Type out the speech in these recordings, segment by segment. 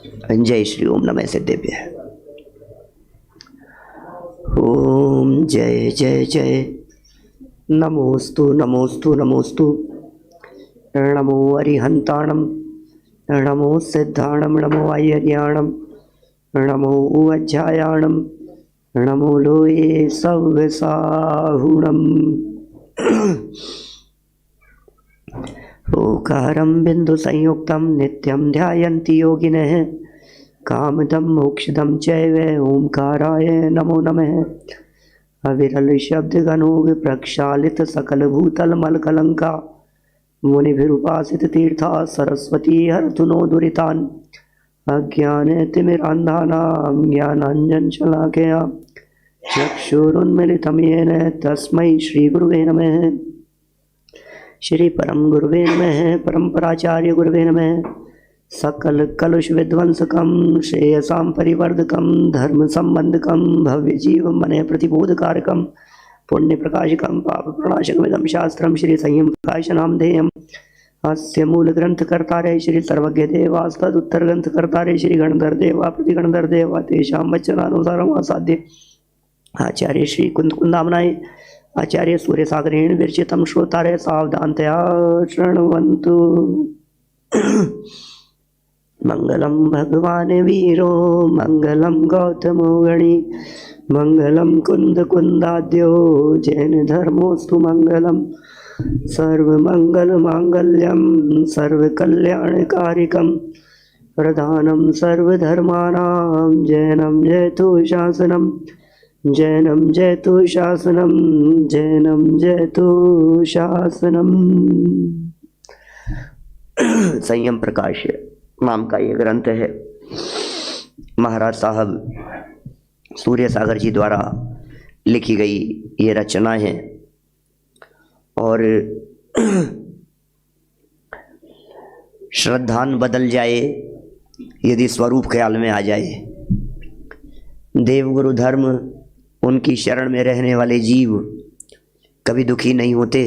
जय श्री ओम नमः सिद्धेभ्यः। ओम जय जय जय नमोस्तु नमोस्तु नमोस्तु। नमो अरिहंताणम, नमो सिद्धाणम, नमो आयर्याणम, नमो उज्जायाणम, नमो लोये सव्यसाहुणम। ओकारं बिंदु संयुक्तं नित्यं ध्यायन्ति योगिनः। कामदं मोक्षदं चैव ओंकाराय नमो नमः। अविरल शब्द गणोग प्रक्षालित सकल भूतल मलकलंका। मुनिभिरुपासित तीर्था सरस्वती हरतु नो दुरितान्। अज्ञान तिमिरान्धानां ज्ञानाञ्जन शलाकया चक्षुरुन्मिलितं येन तस्मै श्री गुरुवे नमः। श्री परम गुरुवे नमः। परम्पराचार्य गुरुवे नमः। सकल कलुष विध्वंसकं श्रेयसां परिवर्धकं धर्म संबंधकं भव्य जीव मन प्रतिबोधकारकं पुण्य प्रकाशकं पाप प्रणाशकमिदं शास्त्रं श्री संयम प्रकाश नामधेयम्। अस्य मूल ग्रंथ कर्तारे श्री सर्वज्ञ देवास्तद उत्तर ग्रंथ कर्तारे श्री गणधर देवा प्रतिगणधर देवा तेषां वचनानुसारम् असाध्य आचार्य श्री कुंदामनाय आचार्य सूर्य सागरेण विरचितं श्रोतारे सावधानतया शृण्वन्तु। मंगलम भगवान वीरो मंगलम गौतमो गणी मंगलम कुंद कुंदाद्यो जैन धर्मोस्तु मंगलम। सर्वमंगल मांगल्यम सर्वकल्याणकारिकम प्रधानम सर्वधर्माणां जैनम जयतु शासनम जैनम जयतु शासनम जैनम जयतु शासनम। संयम प्रकाश नाम का ये ग्रंथ है। महाराज साहब सूर्य सागर जी द्वारा लिखी गई ये रचना है और श्रद्धान बदल जाए यदि स्वरूप ख्याल में आ जाए। देवगुरु धर्म उनकी शरण में रहने वाले जीव कभी दुखी नहीं होते।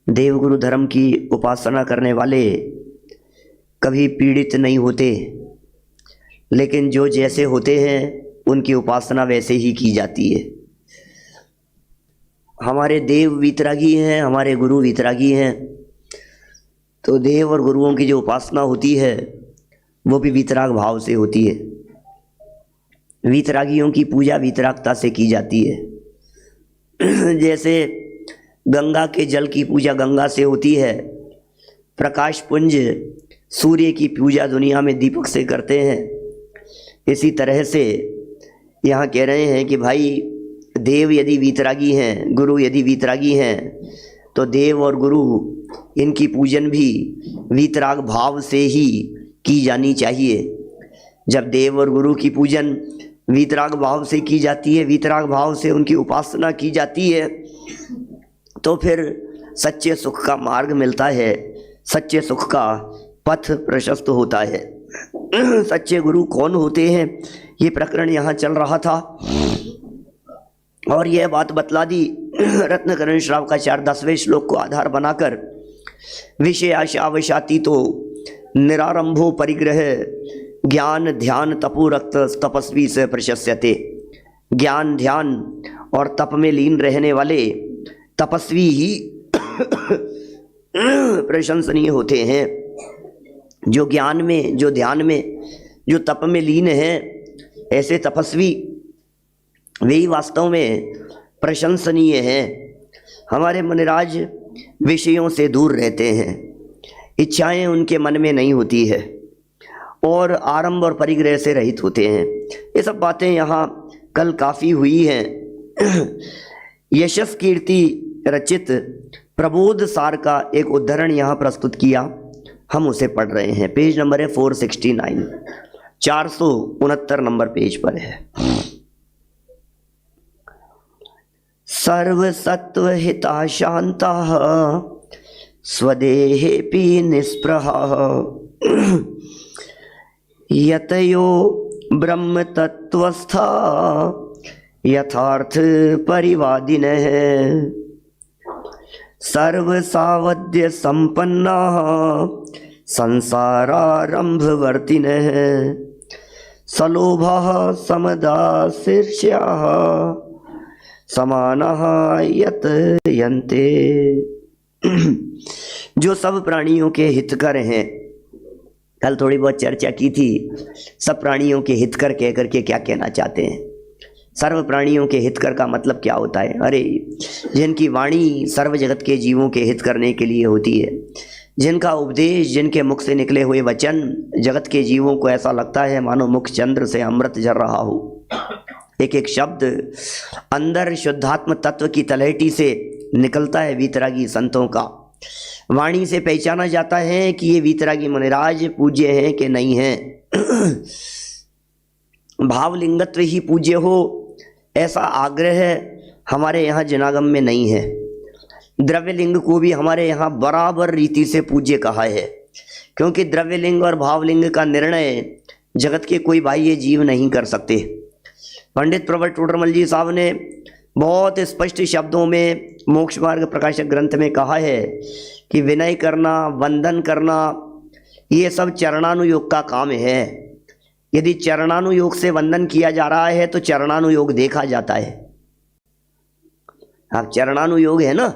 देवगुरु धर्म की उपासना करने वाले कभी पीड़ित नहीं होते। लेकिन जो जैसे होते हैं उनकी उपासना वैसे ही की जाती है। हमारे देव वीतरागी हैं, हमारे गुरु वीतरागी हैं, तो देव और गुरुओं की जो उपासना होती है वो भी वीतराग भाव से होती है। वीतरागियों की पूजा वीतरागता से की जाती है। जैसे गंगा के जल की पूजा गंगा से होती है, प्रकाश पुंज सूर्य की पूजा दुनिया में दीपक से करते हैं। इसी तरह से यहाँ कह रहे हैं कि भाई देव यदि वीतरागी हैं, गुरु यदि वीतरागी हैं, तो देव और गुरु इनकी पूजन भी वीतराग भाव से ही की जानी चाहिए। जब देव और गुरु की पूजन वीतराग भाव से की जाती है, वीतराग भाव से उनकी उपासना की जाती है, तो फिर सच्चे सुख का मार्ग मिलता है, सच्चे सुख का पथ प्रशस्त होता है। सच्चे गुरु कौन होते हैं ये प्रकरण यहाँ चल रहा था और यह बात बतला दी रत्नकरण श्रावकाचार्य 10वें श्लोक को आधार बनाकर। विषय आशावशाती तो निरारंभो परिग्रह ज्ञान ध्यान तपो रक्त तपस्वी से प्रशस्यते। ज्ञान ध्यान और तप में लीन रहने वाले तपस्वी ही प्रशंसनीय होते हैं। जो ज्ञान में, जो ध्यान में, जो तप में लीन हैं, ऐसे तपस्वी वे ही वास्तव में प्रशंसनीय हैं। हमारे मुनिराज विषयों से दूर रहते हैं, इच्छाएं उनके मन में नहीं होती है और आरंभ और परिग्रह से रहित होते हैं। ये सब बातें यहाँ कल काफ़ी हुई हैं। यशस कीर्ति रचित प्रबोध सार का एक उद्धरण यहाँ प्रस्तुत किया, हम उसे पढ़ रहे हैं। पेज नंबर है 469, 469 नंबर पेज पर है। सर्वसत्व हिता शांता स्वदेहेपि निस्पृहा यतयो ब्रह्म तत्वस्था यथार्थ परिवादिनः सर्वसावध्य संपन्ना संसारारंभवर्तिनः सलोभः समदाशीर्ष्याः समानः यत यन्ते। जो सब प्राणियों के हितकर हैं, कल थोड़ी बहुत चर्चा की थी, सब प्राणियों के हितकर कह करके क्या कहना चाहते हैं। सर्व प्राणियों के हितकर का मतलब क्या होता है? अरे जिनकी वाणी सर्व जगत के जीवों के हित करने के लिए होती है, जिनका उपदेश, जिनके मुख से निकले हुए वचन जगत के जीवों को ऐसा लगता है मानो मुख चंद्र से अमृत झर रहा हो। एक एक शब्द अंदर शुद्धात्म तत्व की तलहटी से निकलता है वीतरागी संतों का। वाणी से पहचाना जाता है कि ये वीतरागी मुनिराज पूज्य हैं कि नहीं हैं। भावलिंगत्व ही पूज्य हो ऐसा आग्रह हमारे यहाँ जनागम में नहीं है। द्रव्यलिंग को भी हमारे यहाँ बराबर रीति से पूज्य कहा है, क्योंकि द्रव्यलिंग और भावलिंग का निर्णय जगत के कोई बाह्य जीव नहीं कर सकते। पंडित प्रवर टोडरमल जी साहब ने बहुत स्पष्ट शब्दों में मोक्ष मार्ग प्रकाशक ग्रंथ में कहा है कि विनय करना, वंदन करना, ये सब चरणानुयोग का काम है। यदि चरणानुयोग से वंदन किया जा रहा है तो चरणानुयोग देखा जाता है। अब चरणानुयोग है ना,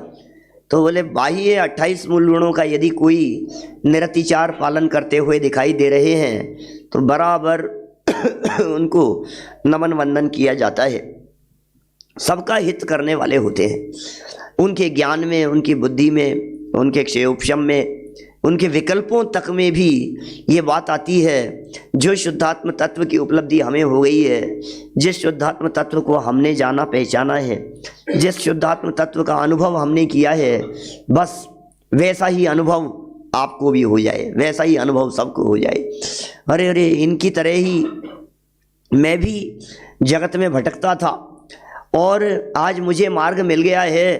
तो बोले बाह्य 28 मूल गुणों का यदि कोई निरतिचार पालन करते हुए दिखाई दे रहे हैं तो बराबर उनको नमन वंदन किया जाता है। सबका हित करने वाले होते हैं। उनके ज्ञान में, उनकी बुद्धि में, उनके क्षेयोपशम में, उनके विकल्पों तक में भी ये बात आती है। जो शुद्धात्म तत्व की उपलब्धि हमें हो गई है, जिस शुद्धात्म तत्व को हमने जाना पहचाना है, जिस शुद्धात्म तत्व का अनुभव हमने किया है, बस वैसा ही अनुभव आपको भी हो जाए, वैसा ही अनुभव सबको हो जाए। अरे अरे इनकी तरह ही मैं भी जगत में भटकता था और आज मुझे मार्ग मिल गया है,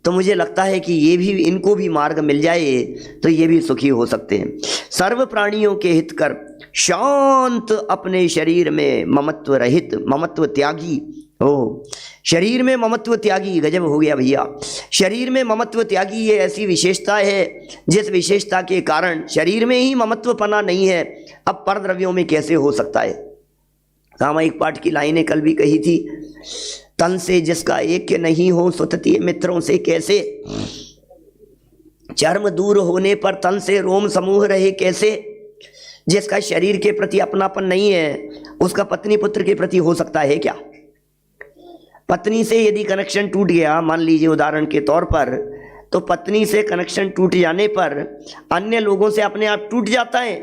तो मुझे लगता है कि ये भी, इनको भी मार्ग मिल जाए तो ये भी सुखी हो सकते हैं। सर्व प्राणियों के हित कर शांत अपने शरीर में ममत्व रहित, ममत्व त्यागी हो। शरीर में ममत्व त्यागी, गजब हो गया भैया। शरीर में ममत्व त्यागी ये ऐसी विशेषता है जिस विशेषता के कारण शरीर में ही ममत्वपना नहीं है, अब पर द्रव्यों में कैसे हो सकता है। सामयिक पाठ की लाइनें कल भी कही थी, तन से जिसका ऐक्य नहीं हो सुततीय मित्रों से कैसे, चर्म दूर होने पर तन से रोम समूह रहे कैसे। जिसका शरीर के प्रति अपनापन नहीं है उसका पत्नी पुत्र के प्रति हो सकता है क्या? पत्नी से यदि कनेक्शन टूट गया, मान लीजिए उदाहरण के तौर पर, तो पत्नी से कनेक्शन टूट जाने पर अन्य लोगों से अपने आप टूट जाता है।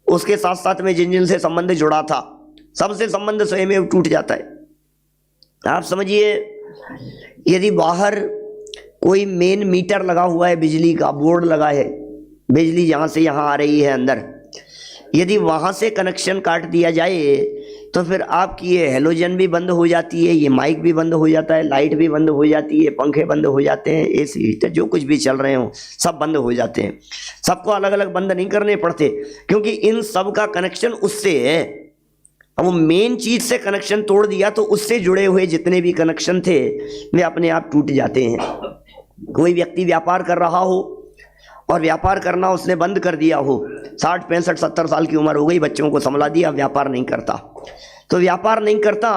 उसके साथ साथ में जिन जिन से संबंध जुड़ा था सबसे संबंध स्वयं टूट जाता है। आप समझिए, यदि बाहर कोई मेन मीटर लगा हुआ है, बिजली का बोर्ड लगा है, बिजली जहाँ से यहाँ आ रही है अंदर, यदि वहाँ से कनेक्शन काट दिया जाए तो फिर आपकी ये हेलोजन भी बंद हो जाती है, ये माइक भी बंद हो जाता है, लाइट भी बंद हो जाती है, पंखे बंद हो जाते हैं, एसी हीटर जो कुछ भी चल रहे हो सब बंद हो जाते हैं। सबको अलग अलग बंद नहीं करने पड़ते, क्योंकि इन सब का कनेक्शन उससे है। अब वो मेन चीज से कनेक्शन तोड़ दिया तो उससे जुड़े हुए जितने भी कनेक्शन थे वे अपने आप टूट जाते हैं। कोई व्यक्ति व्यापार कर रहा हो और व्यापार करना उसने बंद कर दिया हो, 60, 65, 70 साल की उम्र हो गई, बच्चों को संभला दिया, व्यापार नहीं करता, तो व्यापार नहीं करता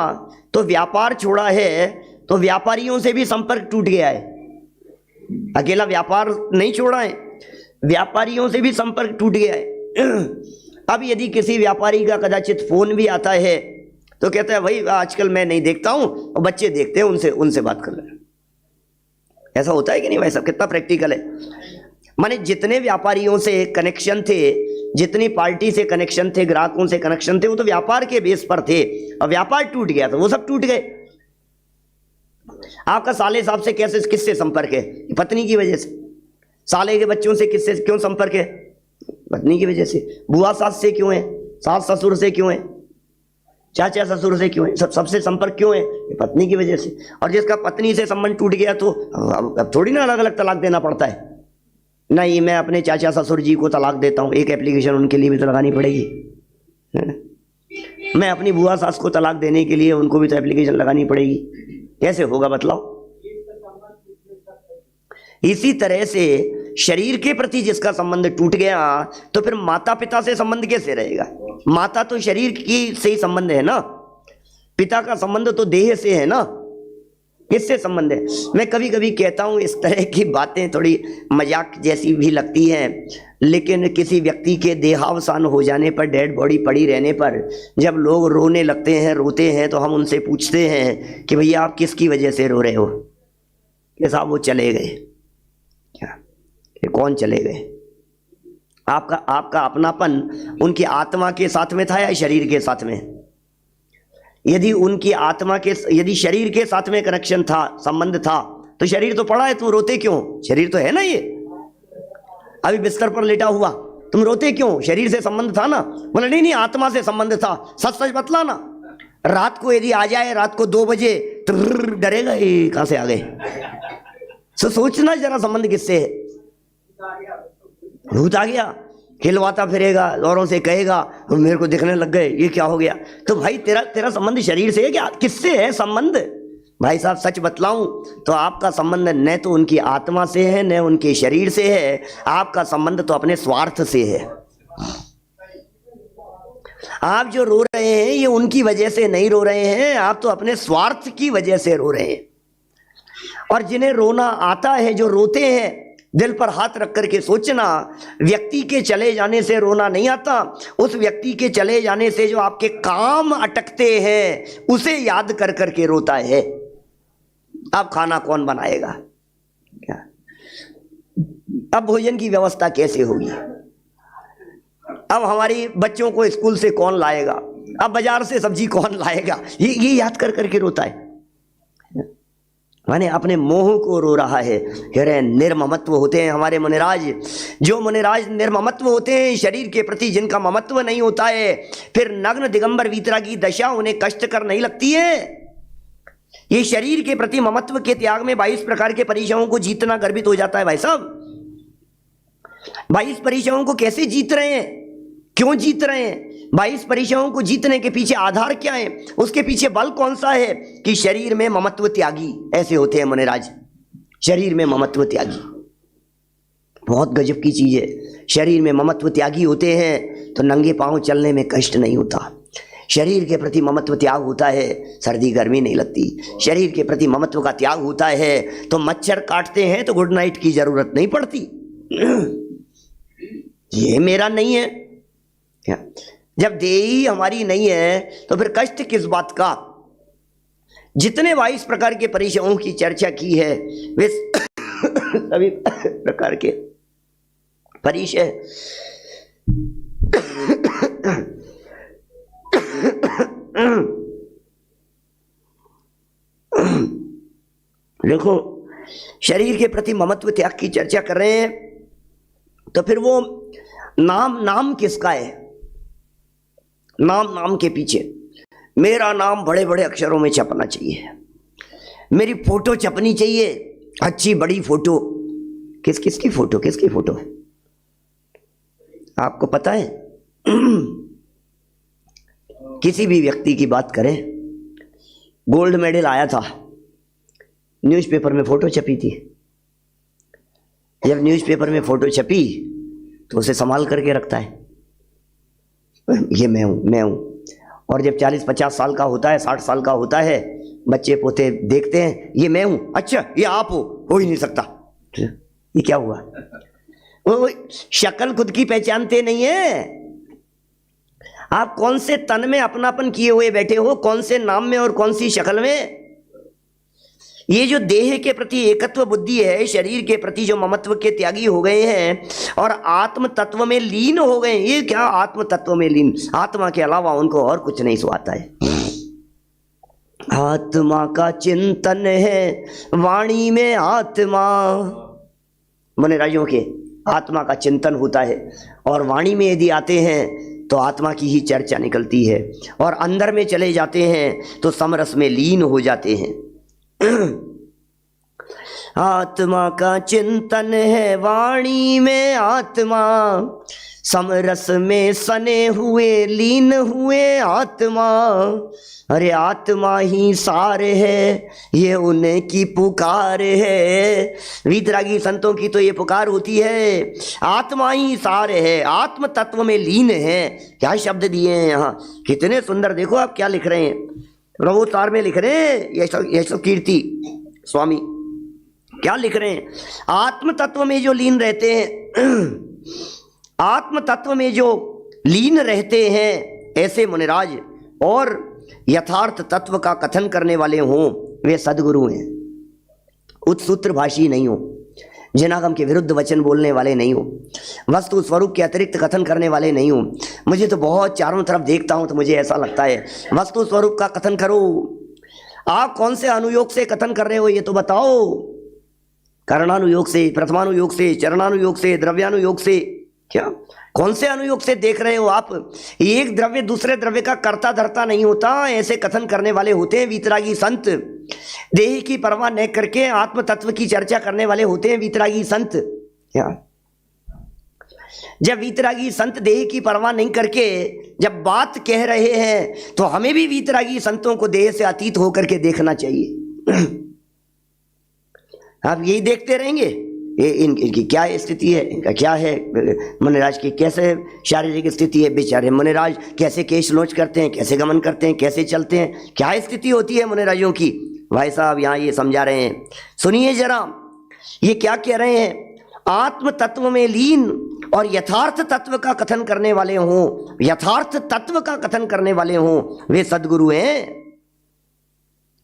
तो व्यापार छोड़ा है तो व्यापारियों से भी संपर्क टूट गया है। अकेला व्यापार नहीं छोड़ा है, व्यापारियों से भी संपर्क टूट गया है। अब यदि किसी व्यापारी का कदाचित फोन भी आता है तो कहता है भाई आजकल मैं नहीं देखता हूं और बच्चे देखते हैं, उनसे बात कर ले। ऐसा होता है कि नहीं भाई साहब? कितना प्रैक्टिकल है। माने जितने व्यापारियों से कनेक्शन थे, जितनी पार्टी से कनेक्शन थे, ग्राहकों से कनेक्शन थे, वो तो व्यापार के बेस पर थे, और व्यापार टूट गया तो वो सब टूट गए। आपका साले साहब से कैसे, किससे संपर्क है? पत्नी की वजह से। साले के बच्चों से किससे क्यों संपर्क है? पत्नी की वजह से। बुआ सास से क्यों है? सास ससुर से क्यों है? चाचा ससुर से क्यों है? सबसे संपर्क क्यों है? ये पत्नी की वजह से। और जिसका पत्नी से संबंध टूट गया तो अब थोड़ी ना अलग अलग तलाक देना पड़ता है। नहीं, मैं अपने चाचा ससुर जी को तलाक देता हूं, एक एप्लीकेशन उनके लिए भी तो लगानी पड़ेगी। मैं अपनी बुआ सास को तलाक देने के लिए उनको भी तो एप्लीकेशन लगानी पड़ेगी। कैसे होगा बतलाओ? इसी तरह से शरीर के प्रति जिसका संबंध टूट गया, तो फिर माता पिता से संबंध कैसे रहेगा? माता तो शरीर की से ही संबंध है ना, पिता का संबंध तो देह से है ना, किससे संबंध है? मैं कभी कभी कहता हूं इस तरह की बातें थोड़ी मजाक जैसी भी लगती हैं, लेकिन किसी व्यक्ति के देहावसान हो जाने पर, डेड बॉडी पड़ी रहने पर जब लोग रोने लगते हैं, रोते हैं, तो हम उनसे पूछते हैं कि भैया आप किसकी वजह से रो रहे हो? कि साहब वो चले गए। क्या? कि कौन चले गए? आपका अपनापन उनकी आत्मा के साथ में था या शरीर के साथ में? यदि उनकी आत्मा के, यदि शरीर के साथ में कनेक्शन था, संबंध था, तो शरीर तो पड़ा है, तुम रोते क्यों? शरीर तो है ना, ये अभी बिस्तर पर लेटा हुआ, तुम रोते क्यों? शरीर से संबंध था ना। बोले नहीं नहीं, आत्मा से संबंध था। सच सच बतलाना। रात को यदि आ जाए, रात को 2 बजे, तो डरेगा, ये कहां से आ गए? तो सोचना जरा, संबंध किससे है? भूत आ गया, हिलवाता फिरेगा, औरों से कहेगा मेरे को दिखने लग गए, ये क्या हो गया? तो भाई तेरा संबंध शरीर से है क्या? किससे है संबंध? भाई साहब सच बतलाऊं तो आपका संबंध न तो उनकी आत्मा से है, न उनके शरीर से है। आपका संबंध तो अपने स्वार्थ से है। आप जो रो रहे हैं ये उनकी वजह से नहीं रो रहे हैं, आप तो अपने स्वार्थ की वजह से रो रहे हैं। और जिन्हें रोना आता है, जो रोते हैं, दिल पर हाथ रख करके सोचना, व्यक्ति के चले जाने से रोना नहीं आता, उस व्यक्ति के चले जाने से जो आपके काम अटकते हैं उसे याद कर करके रोता है। अब खाना कौन बनाएगा? क्या? अब भोजन की व्यवस्था कैसे होगी? अब हमारी बच्चों को स्कूल से कौन लाएगा? अब बाजार से सब्जी कौन लाएगा? ये याद कर करके रोता है। माने अपने मोह को रो रहा है। अरे निर्ममत्व होते हैं हमारे मुनिराज। जो मुनिराज निर्ममत्व होते हैं, शरीर के प्रति जिनका ममत्व नहीं होता है, फिर नग्न दिगंबर वीतरा की दशा उन्हें कष्टकर नहीं लगती है। ये शरीर के प्रति ममत्व के त्याग में 22 प्रकार के परिचयों को जीतना गर्भित हो जाता है। भाई साहब 22 परिचयों को कैसे जीत रहे हैं? क्यों जीत रहे हैं? 22 परिचयों को जीतने के पीछे आधार क्या है? उसके पीछे बल कौन सा है? कि शरीर में ममत्व त्यागी ऐसे होते हैं मुनिराज। शरीर में ममत्व त्यागी बहुत गजब की चीज है। शरीर में ममत्व त्यागी होते हैं तो नंगे पांव चलने में कष्ट नहीं होता। शरीर के प्रति ममत्व त्याग होता है, सर्दी गर्मी नहीं लगती। शरीर के प्रति ममत्व का त्याग होता है तो मच्छर काटते हैं तो गुड नाइट की जरूरत नहीं पड़ती। ये मेरा नहीं है। जब देही हमारी नहीं है तो फिर कष्ट किस बात का? जितने 22 प्रकार के परिचयों की चर्चा की है वे सभी प्रकार के परिचय देखो, शरीर के प्रति ममत्व त्याग की चर्चा कर रहे हैं तो फिर वो नाम किसका है? नाम के पीछे मेरा नाम बड़े बड़े अक्षरों में छपना चाहिए, मेरी फोटो छपनी चाहिए, अच्छी बड़ी फोटो। किसकी फोटो? किसकी फोटो? आपको पता है? किसी भी व्यक्ति की बात करें, गोल्ड मेडल आया था, न्यूज़पेपर में फोटो छपी थी। जब न्यूज़पेपर में फोटो छपी तो उसे संभाल करके रखता है, ये मैं हूं। और जब 40-50 साल का होता है, 60 साल का होता है, बच्चे पोते देखते हैं, ये मैं हूं, अच्छा ये आप हो ही नहीं सकता। ये क्या हुआ? वो शक्ल खुद की पहचानते नहीं है। आप कौन से तन में अपनापन किए हुए बैठे हो, कौन से नाम में और कौन सी शक्ल में? ये जो देह के प्रति एकत्व बुद्धि है, शरीर के प्रति जो ममत्व के त्यागी हो गए हैं और आत्म तत्व में लीन हो गए। ये क्या आत्म तत्व में लीन? आत्मा के अलावा उनको और कुछ नहीं सुहाता है। आत्मा का चिंतन है वाणी में आत्मा। मुनिराजों के आत्मा का चिंतन होता है और वाणी में यदि आते हैं तो आत्मा की ही चर्चा निकलती है, और अंदर में चले जाते हैं तो समरस में लीन हो जाते हैं। आत्मा का चिंतन है वाणी में आत्मा, समरस में सने हुए लीन हुए आत्मा, अरे आत्मा ही सार है, ये उनकी पुकार है। वीतरागी संतों की तो ये पुकार होती है, आत्मा ही सार है, आत्म तत्व में लीन है। क्या शब्द दिए हैं यहाँ, कितने सुंदर। देखो आप क्या लिख रहे हैं, प्रभु सार में लिख रहे हैं यशो कीर्ति स्वामी क्या लिख रहे हैं, आत्म तत्व में जो लीन रहते हैं, आत्म तत्व में जो लीन रहते हैं ऐसे मुनिराज और यथार्थ तत्व का कथन करने वाले हों, वे सद्गुरु हैं। उत्सूत्र भाषी नहीं हो, जनागम के विरुद्ध वचन बोलने वाले नहीं हो, वस्तु स्वरूप के अतिरिक्त कथन करने वाले नहीं हो। मुझे तो बहुत चारों तरफ देखता हूं तो मुझे ऐसा लगता है, वस्तु स्वरूप का कथन करो। आप कौन से अनुयोग से कथन कर रहे हो ये तो बताओ, करणानुयोग से, प्रथमानुयोग से, चरणानुयोग से, द्रव्यानुयोग से, क्या कौन से अनुयोग से देख रहे हो आप। एक द्रव्य दूसरे द्रव्य का कर्ता धर्ता नहीं होता, ऐसे कथन करने वाले होते हैं वीतरागी संत। देह की परवाह न करके आत्म तत्व की चर्चा करने वाले होते हैं वीतरागी संत। क्या जब वीतरागी संत देह की परवाह नहीं करके जब बात कह रहे हैं तो हमें भी वीतरागी संतों को देह से अतीत होकर के देखना चाहिए। आप यही देखते रहेंगे ये इनकी क्या स्थिति है, इनका क्या है, मुनिराज की कैसे शारीरिक स्थिति है, बेचारे मुनिराज कैसे केश लोच करते हैं, कैसे गमन करते हैं, कैसे चलते हैं, क्या स्थिति होती है मुनिराजों की। भाई साहब यहाँ ये समझा रहे हैं, सुनिए जरा ये क्या कह रहे हैं, आत्म तत्व में लीन और यथार्थ तत्व का कथन करने वाले हों, यथार्थ तत्व का कथन करने वाले हों, वे सद्गुरु हैं।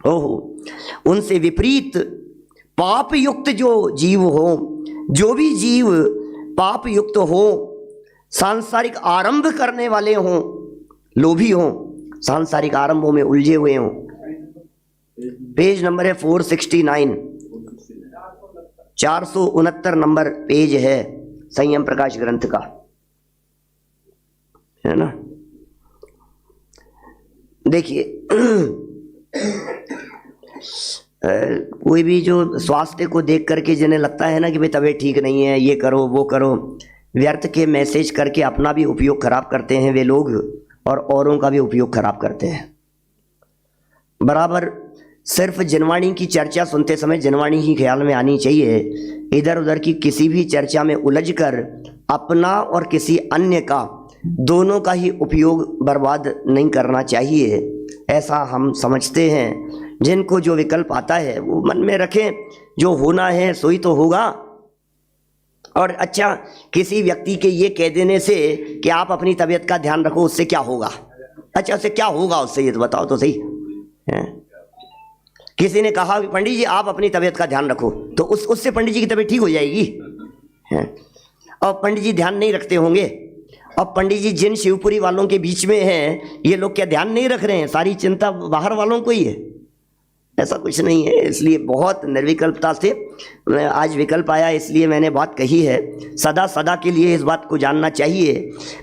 ओहो, उनसे विपरीत पाप युक्त जो जीव हो, जो भी जीव पाप युक्त हो, सांसारिक आरंभ करने वाले हों, लोभी हों, सांसारिक आरंभों में उलझे हुए हों। पेज नंबर है 469, 469 नंबर पेज है संयम प्रकाश ग्रंथ का, है ना। देखिए कोई भी जो स्वास्थ्य को देख करके जिन्हें लगता है ना कि भाई तबीयत ठीक नहीं है, ये करो वो करो, व्यर्थ के मैसेज करके अपना भी उपयोग खराब करते हैं वे लोग और औरों का भी उपयोग खराब करते हैं। बराबर सिर्फ जनवाणी की चर्चा सुनते समय जनवाणी ही ख्याल में आनी चाहिए, इधर उधर की किसी भी चर्चा में उलझकर अपना और किसी अन्य का, दोनों का ही उपयोग बर्बाद नहीं करना चाहिए, ऐसा हम समझते हैं। जिनको जो विकल्प आता है वो मन में रखें, जो होना है सोई तो होगा। और अच्छा, किसी व्यक्ति के ये कह देने से कि आप अपनी तबीयत का ध्यान रखो, उससे क्या होगा? अच्छा, उससे क्या होगा उससे ये तो बताओ तो सही है। किसी ने कहा पंडित जी आप अपनी तबीयत का ध्यान रखो, तो उससे पंडित जी की तबीयत ठीक हो जाएगी है? और पंडित जी ध्यान नहीं रखते होंगे, और पंडित जी जिन शिवपुरी वालों के बीच में हैं ये लोग क्या ध्यान नहीं रख रहे हैं? सारी चिंता बाहर वालों को ही है। ऐसा कुछ नहीं है। इसलिए बहुत निर्विकल्पता से आज विकल्प आया, इसलिए मैंने बात कही है। सदा सदा के लिए इस बात को जानना चाहिए।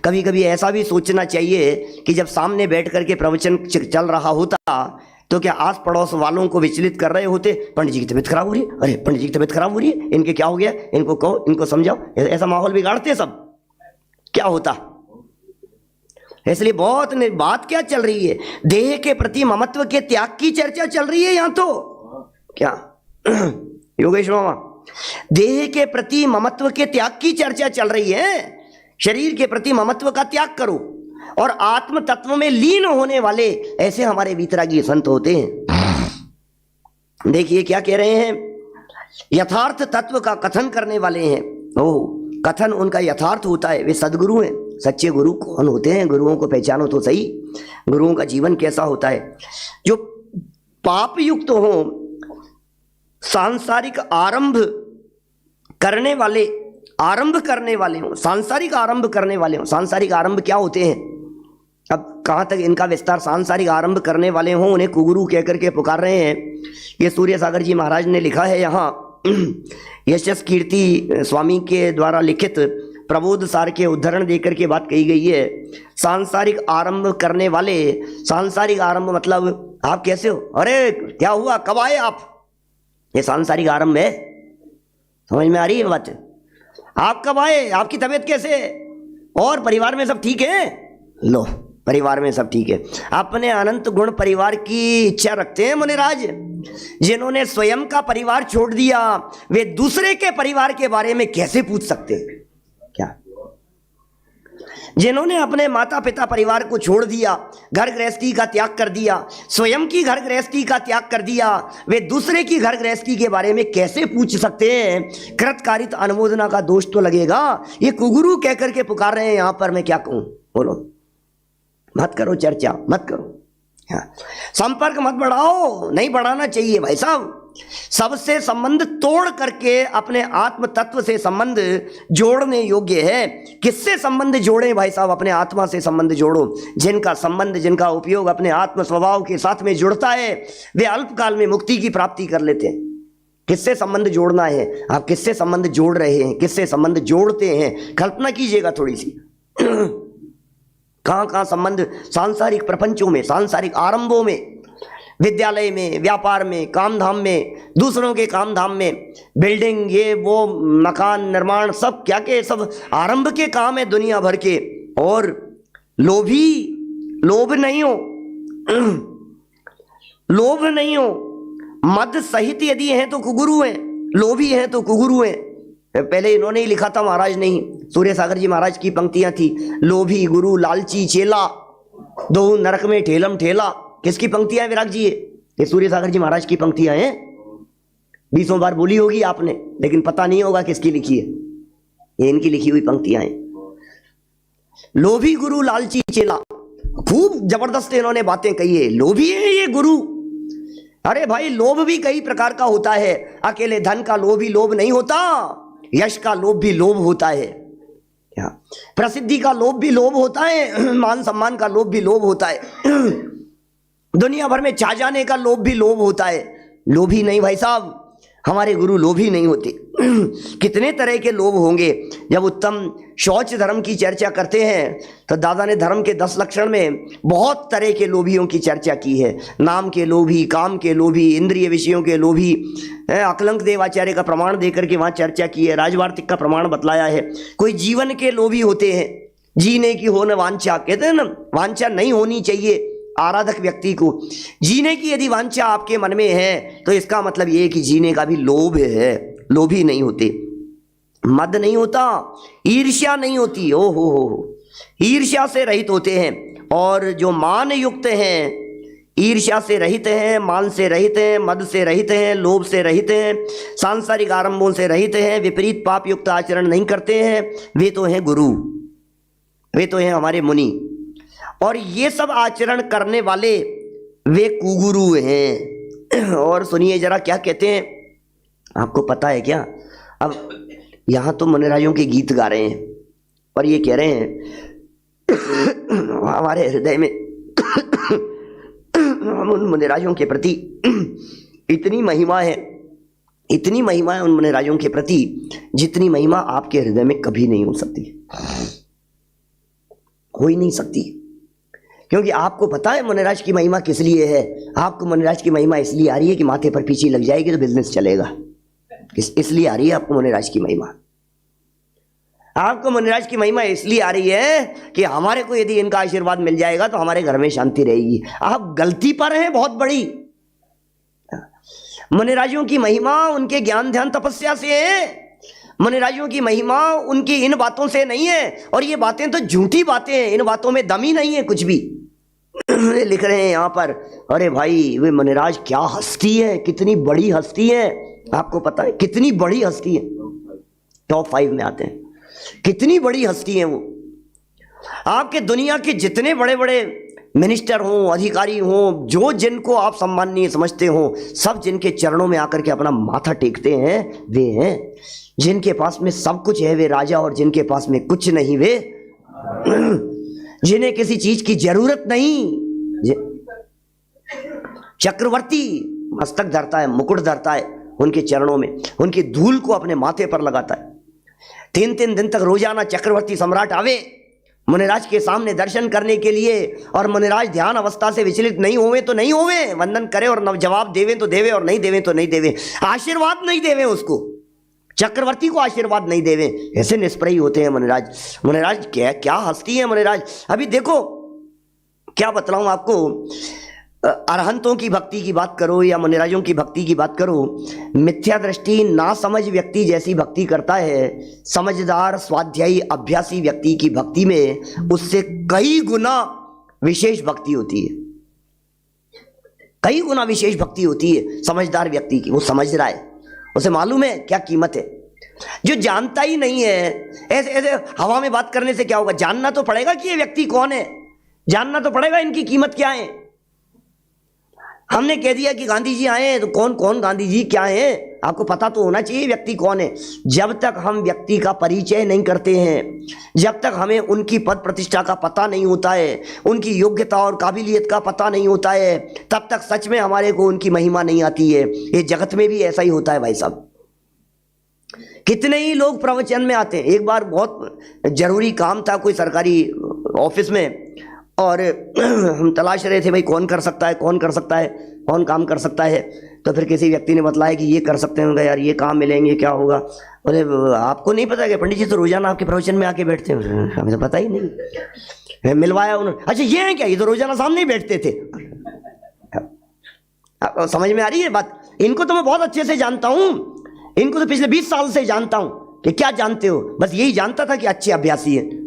कभी कभी ऐसा भी सोचना चाहिए कि जब सामने बैठ करके प्रवचन चल रहा होता तो क्या आस पड़ोस वालों को विचलित कर रहे होते, पंडित जी की तबीयत खराब हो रही है, अरे पंडित जी की तबीयत खराब हो रही है, इनके क्या हो गया, इनको कहो, इनको समझाओ, ऐसा माहौल बिगाड़ते सब, क्या होता? इसलिए बहुत बात क्या चल रही है, देह के प्रति ममत्व के त्याग की चर्चा चल रही है यहाँ तो। क्या योगेश मामा, देह के प्रति ममत्व के त्याग की चर्चा चल रही है। शरीर के प्रति ममत्व का त्याग करो और आत्म तत्व में लीन होने वाले ऐसे हमारे वीतरागी संत होते हैं। देखिए क्या कह रहे हैं, यथार्थ तत्व का कथन करने वाले हैं। ओह, कथन उनका यथार्थ होता है, वे सदगुरु हैं। सच्चे गुरु कौन होते हैं? गुरुओं को पहचानो तो सही, गुरुओं का जीवन कैसा होता है। जो पाप युक्त हो, सांसारिक आरंभ करने वाले, आरंभ करने वाले हो, सांसारिक आरंभ करने वाले हो। सांसारिक आरंभ क्या होते हैं? अब कहाँ तक इनका विस्तार। सांसारिक आरंभ करने वाले हों, उन्हें कुगुरु कहकर के पुकार रहे हैं। ये सूर्य सागर जी महाराज ने लिखा है यहाँ, यशस कीर्ति स्वामी के द्वारा लिखित प्रबोध सार के उद्धरण देकर के बात कही गई है। सांसारिक आरंभ करने वाले, सांसारिक आरंभ मतलब आप कैसे हो, अरे क्या हुआ, कब आए आप, ये सांसारिक आरंभ है। समझ में आ रही है बात? आप कब आए, आपकी तबीयत कैसे है, और परिवार में सब ठीक है? लो, परिवार में सब ठीक है। अपने अनंत गुण परिवार की इच्छा रखते हैं मुनिराज। जिन्होंने स्वयं का परिवार छोड़ दिया वे दूसरे के परिवार के बारे में कैसे पूछ सकते हैं? क्या जिन्होंने अपने माता पिता परिवार को छोड़ दिया, घर गृहस्थी का त्याग कर दिया, स्वयं की घर गृहस्थी का त्याग कर दिया, वे दूसरे की घर गृहस्थी के बारे में कैसे पूछ सकते हैं? कृतकारित अनुमोदना का दोष तो लगेगा। ये कुगुरु कहकर के पुकार रहे हैं यहां पर, मैं क्या कहूं? बोलो, मत करो चर्चा, मत करो। हाँ, संपर्क मत बढ़ाओ, नहीं बढ़ाना चाहिए भाई साहब। सबसे संबंध तोड़ करके अपने आत्म तत्व से संबंध जोड़ने योग्य है। किससे संबंध जोड़े भाई साहब? अपने आत्मा से संबंध जोड़ो। जिनका संबंध, जिनका उपयोग अपने आत्म स्वभाव के साथ में जुड़ता है, वे अल्पकाल में मुक्ति की प्राप्ति कर लेते हैं। किससे संबंध जोड़ना है? आप किससे संबंध जोड़ रहे हैं, किससे संबंध जोड़ते हैं? कल्पना कीजिएगा थोड़ी सी। कहां कहां संबंध? सांसारिक प्रपंचों में, सांसारिक आरंभों में, विद्यालय में, व्यापार में, काम धाम में, दूसरों के काम धाम में, बिल्डिंग, ये वो, मकान निर्माण, सब क्या के सब आरंभ के काम है दुनिया भर के। और लोभी, लोभ नहीं हो, लोभ नहीं हो, मद सहित यदि हैं तो कुगुरु हैं, लोभी हैं तो कुगुरु हैं। पहले इन्होंने ही लिखा था, महाराज नहीं, सूर्य सागर जी महाराज की पंक्तियां थी। लोभी गुरु लालची चेला, दो नरक में ठेलम ठेला। किसकी पंक्तियां विराग जी? ये सूर्य सागर जी महाराज की पंक्तियां हैं। 20 बार बोली होगी आपने, लेकिन पता नहीं होगा किसकी लिखी है। ये इनकी लिखी हुई पंक्तियां हैं। लोभी गुरु लालची चेला, खूब जबरदस्त इन्होंने बातें कही है। लोभी है ये गुरु। अरे भाई, लोभ भी कई प्रकार का होता है। अकेले धन का लोभ ही लोभ नहीं होता, यश का लोभ भी लोभ होता है। क्या? प्रसिद्धि का लोभ भी लोभ होता है, मान सम्मान का लोभ भी लोभ होता है, दुनिया भर में छा जाने का लोभ भी लोभ होता है। लोभी नहीं भाई साहब, हमारे गुरु लोभी नहीं होते। कितने तरह के लोभ होंगे। जब उत्तम शौच धर्म की चर्चा करते हैं तो दादा ने धर्म के 10 लक्षण में बहुत तरह के लोभियों की चर्चा की है। नाम के लोभी, काम के लोभी, इंद्रिय विषयों के लोभी, अकलंक देवाचार्य का प्रमाण देकर के वहां चर्चा की है, राजवार्तिक का प्रमाण बतलाया है। कोई जीवन के लोभी होते हैं, जीने की हो न वांछा, कहते हैं ना, वांछा नहीं होनी चाहिए आराधक व्यक्ति को। जीने की यदि वांछा आपके मन में है तो इसका मतलब यह कि जीने का भी लोभ है। लोभी नहीं होते, मद नहीं होता, ईर्ष्या नहीं होती, ओ हो, ईर्ष्या से रहित होते हैं। और जो मान युक्त हैं, ईर्ष्या से रहित हैं, मान से रहित हैं, मद से रहित हैं, लोभ से रहित हैं, सांसारिक आरंभों से रहित हैं, विपरीत पाप युक्त आचरण नहीं करते हैं, वे तो हैं गुरु, वे तो हैं हमारे मुनि। और ये सब आचरण करने वाले वे कुगुरु हैं। और सुनिए जरा क्या कहते हैं, आपको पता है क्या? अब यहां तो मुनिराजों के गीत गा रहे हैं और ये कह रहे हैं हमारे हृदय में हम उन मुनिराजों के प्रति इतनी महिमा है, इतनी महिमा है उन मुनिराजों के प्रति जितनी महिमा आपके हृदय में कभी नहीं हो सकती, हो ही नहीं सकती। क्योंकि आपको पता है मुनिराज की महिमा किस लिए है। आपको मुनिराज की महिमा इसलिए आ रही है कि माथे पर पीछे लग जाएगी तो बिजनेस चलेगा, इसलिए आ रही है आपको मुनिराज की महिमा। आपको मुनिराज की महिमा इसलिए आ रही है कि हमारे को यदि इनका आशीर्वाद मिल जाएगा तो हमारे घर में शांति रहेगी। आप गलती पर हैं बहुत बड़ी। मुनिराजों की महिमा उनके ज्ञान ध्यान तपस्या से है। मुनिराजों की महिमा उनकी इन बातों से नहीं है। और ये बातें तो झूठी बातें हैं, इन बातों में दम ही नहीं है कुछ भी। लिख रहे हैं यहां पर, अरे भाई वे मुनिराज क्या हस्ती है, कितनी बड़ी हस्ती है। आपको पता है कितनी बड़ी हस्ती है, टॉप 5 में आते हैं। कितनी बड़ी हस्ती है वो। आपके दुनिया के जितने बड़े बड़े मिनिस्टर हों, अधिकारी हों, जो जिनको आप सम्माननीय समझते हो, सब जिनके चरणों में आकर के अपना माथा टेकते हैं वे हैं। जिनके पास में सब कुछ है वे राजा, और जिनके पास में कुछ नहीं वे जिन्हें किसी चीज की जरूरत नहीं। चक्रवर्ती मस्तक धरता है, मुकुट धरता है उनके चरणों में, उनकी धूल को अपने माथे पर लगाता है। 3-3 दिन तक रोजाना चक्रवर्ती सम्राट आवे मुनिराज के सामने दर्शन करने के लिए, और मुनिराज ध्यान अवस्था से विचलित नहीं होवे तो नहीं होवे, वंदन करे और जवाब देवे तो देवे और नहीं देवे तो नहीं देवे, आशीर्वाद नहीं देवे उसको। चक्रवर्ती को आशीर्वाद नहीं देवे, ऐसे निष्प्रय होते हैं मुनिराज। मुनिराज क्या क्या हस्ती है मुनिराज। अभी देखो क्या बतलाऊं आपको, अरहंतों की भक्ति की बात करो या मुनिराजों की भक्ति की बात करो, मिथ्या दृष्टि ना समझ व्यक्ति जैसी भक्ति करता है, समझदार स्वाध्यायी अभ्यासी व्यक्ति की भक्ति में उससे कई गुना विशेष भक्ति होती है, कई गुना विशेष भक्ति होती है समझदार व्यक्ति की। वो समझ रहा है, उसे मालूम है क्या कीमत है। जो जानता ही नहीं है, ऐसे ऐसे हवा में बात करने से क्या होगा, जानना तो पड़ेगा कि ये व्यक्ति कौन है, जानना तो पड़ेगा इनकी कीमत क्या है। हमने कह दिया कि गांधी जी आए हैं, तो कौन कौन गांधी जी क्या है, आपको पता तो होना चाहिए व्यक्ति कौन है। जब तक हम व्यक्ति का परिचय नहीं करते हैं, जब तक हमें उनकी पद प्रतिष्ठा का पता नहीं होता है, उनकी योग्यता और काबिलियत का पता नहीं होता है, तब तक सच में हमारे को उनकी महिमा नहीं आती है। ये जगत में भी ऐसा ही होता है भाई साहब। कितने ही लोग प्रवचन में आते हैं। एक बार बहुत जरूरी काम था कोई सरकारी ऑफिस में, और हम तलाश रहे थे भाई कौन कर सकता है, कौन कर सकता है, कौन काम कर सकता है। तो फिर किसी व्यक्ति ने बताया कि ये कर सकते हैं। यार ये काम मिलेंगे, क्या होगा। बोले आपको नहीं पता कि पंडित जी तो रोजाना आपके प्रवचन में आके बैठते हैं। हमें तो पता ही नहीं। मिलवाया उन्होंने, अच्छा ये है क्या, ये तो रोजाना सामने ही बैठते थे। समझ में आ रही है बात। इनको तो मैं बहुत अच्छे से जानता हूँ, इनको तो पिछले 20 साल से जानता हूँ। कि क्या जानते हो, बस यही जानता था कि अच्छे अभ्यासी है।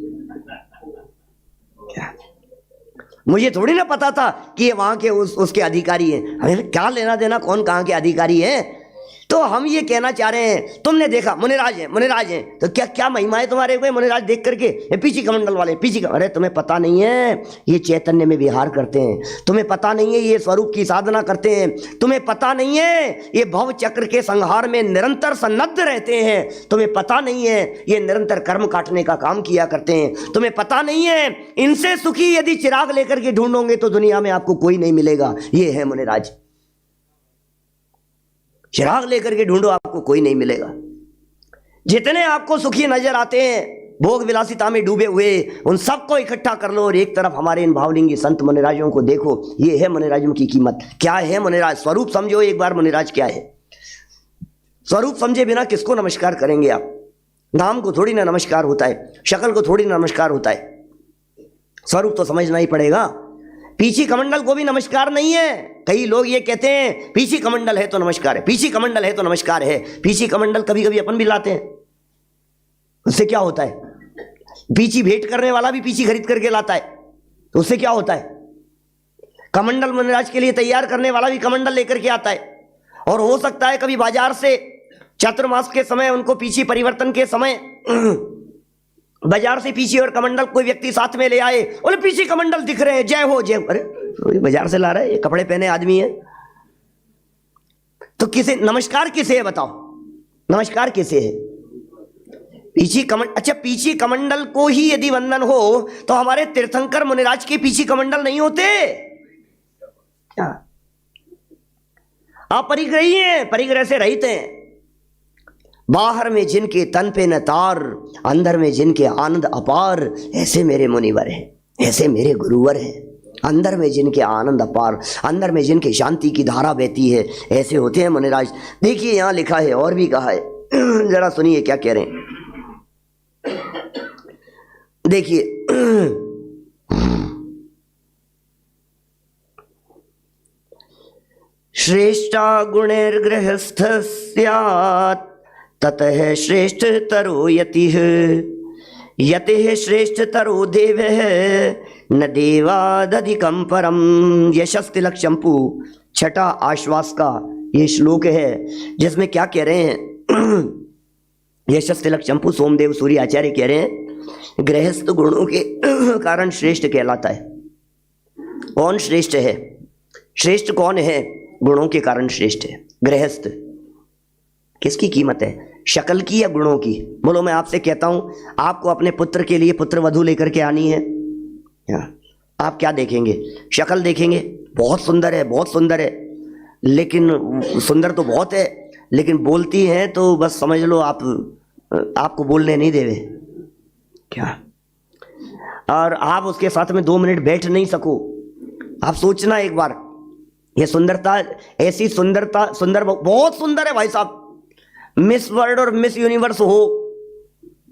मुझे थोड़ी ना पता था कि ये वहां के उसके अधिकारी हैं। हमें क्या लेना देना कौन कहाँ के अधिकारी हैं। तो हम ये कहना चाह रहे हैं, तुमने देखा मुनिराज हैं, मुनिराज हैं, तो क्या क्या महिमा है तुम्हारे को मुनिराज देख करके। ये पीछी कमंडल वाले पीछी अरे तुम्हें पता नहीं है ये चैतन्य में विहार करते हैं, तुम्हें पता नहीं है ये स्वरूप की साधना करते हैं, तुम्हें पता नहीं है ये भव चक्र के संहार में निरंतर सन्नद्ध रहते हैं, तुम्हें पता नहीं है ये निरंतर कर्म काटने का काम किया करते हैं, तुम्हें पता नहीं है इनसे सुखी यदि चिराग लेकर के ढूंढोगे तो दुनिया में आपको कोई नहीं मिलेगा। ये है मुनिराज। चिराग लेकर के ढूंढो आपको कोई नहीं मिलेगा। जितने आपको सुखी नजर आते हैं भोग विलासिता में डूबे हुए, उन सबको इकट्ठा कर लो और एक तरफ हमारे इन भावलिंगी संत मुनिराजों को देखो। ये है मुनिराजों की कीमत। क्या है मुनिराज, स्वरूप समझो एक बार मुनिराज क्या है। स्वरूप समझे बिना किसको नमस्कार करेंगे आप। नाम को थोड़ी ना नमस्कार होता है, शक्ल को थोड़ी ना नमस्कार होता है, स्वरूप तो समझना ही पड़ेगा। पीछी कमंडल को भी नमस्कार नहीं है। कई लोग ये कहते हैं पीछी कमंडल है तो नमस्कार है, पीछी कमंडल है तो नमस्कार है। पीछी कमंडल कभी कभी अपन भी लाते हैं, उससे क्या होता है। पीछी भेंट करने वाला भी पीछी खरीद करके लाता है, तो उससे क्या होता है। कमंडल मुनिराज के लिए तैयार करने वाला भी कमंडल लेकर के आता है। और हो सकता है कभी बाजार से चातुर्मास के समय, उनको पीछी परिवर्तन के समय बाजार से पीछे और कमंडल कोई व्यक्ति साथ में ले आए, बोले पीछे कमंडल दिख रहे हैं, जय हो जय। अरे बाजार से ला रहा है, ये कपड़े पहने आदमी है। तो किसे नमस्कार किसे है बताओ, नमस्कार किसे है। पीछी कमंडल, अच्छा पीछी कमंडल को ही यदि वंदन हो तो हमारे तीर्थंकर मुनिराज के पीछी कमंडल नहीं होते क्या। आप परिग्रही हैं, परिग्रह से रहित हैं। बाहर में जिनके तन पे न तार, अंदर में जिनके आनंद अपार, ऐसे मेरे मुनिवर हैं, ऐसे मेरे गुरुवर हैं। अंदर में जिनके आनंद अपार, अंदर में जिनके शांति की धारा बहती है, ऐसे होते हैं मुनिराज। देखिए यहां लिखा है और भी कहा है, जरा सुनिए क्या कह रहे हैं। देखिए श्रेष्ठा गुणैर्गृहस्थ स्यात् ततः श्रेष्ठ तरो यतिः, यतिः श्रेष्ठ तरो देवः न देवादधिकं परम। यशस्तिलक चंपू छठा आश्वास का ये श्लोक है, जिसमें क्या कह रहे हैं। यशस्तिलक चंपू सोमदेव सूर्य आचार्य कह रहे हैं गृहस्थ गुणों के कारण श्रेष्ठ कहलाता है। कौन श्रेष्ठ है, श्रेष्ठ कौन है, गुणों के कारण श्रेष्ठ है। गृहस्थ किसकी कीमत है, शक्ल की या गुणों की। बोलो मैं आपसे कहता हूं आपको अपने पुत्र के लिए पुत्र वधू लेकर के आनी है, आप क्या देखेंगे, शक्ल देखेंगे, बहुत सुंदर है, बहुत सुंदर है, लेकिन सुंदर तो बहुत है, लेकिन बोलती है तो बस समझ लो आपको बोलने नहीं देवे क्या, और आप उसके साथ में 2 मिनट बैठ नहीं सको। आप सोचना एक बार, ये सुंदरता, ऐसी सुंदरता, सुंदर बहुत सुंदर है भाई साहब, मिस वर्ल्ड और मिस यूनिवर्स हो,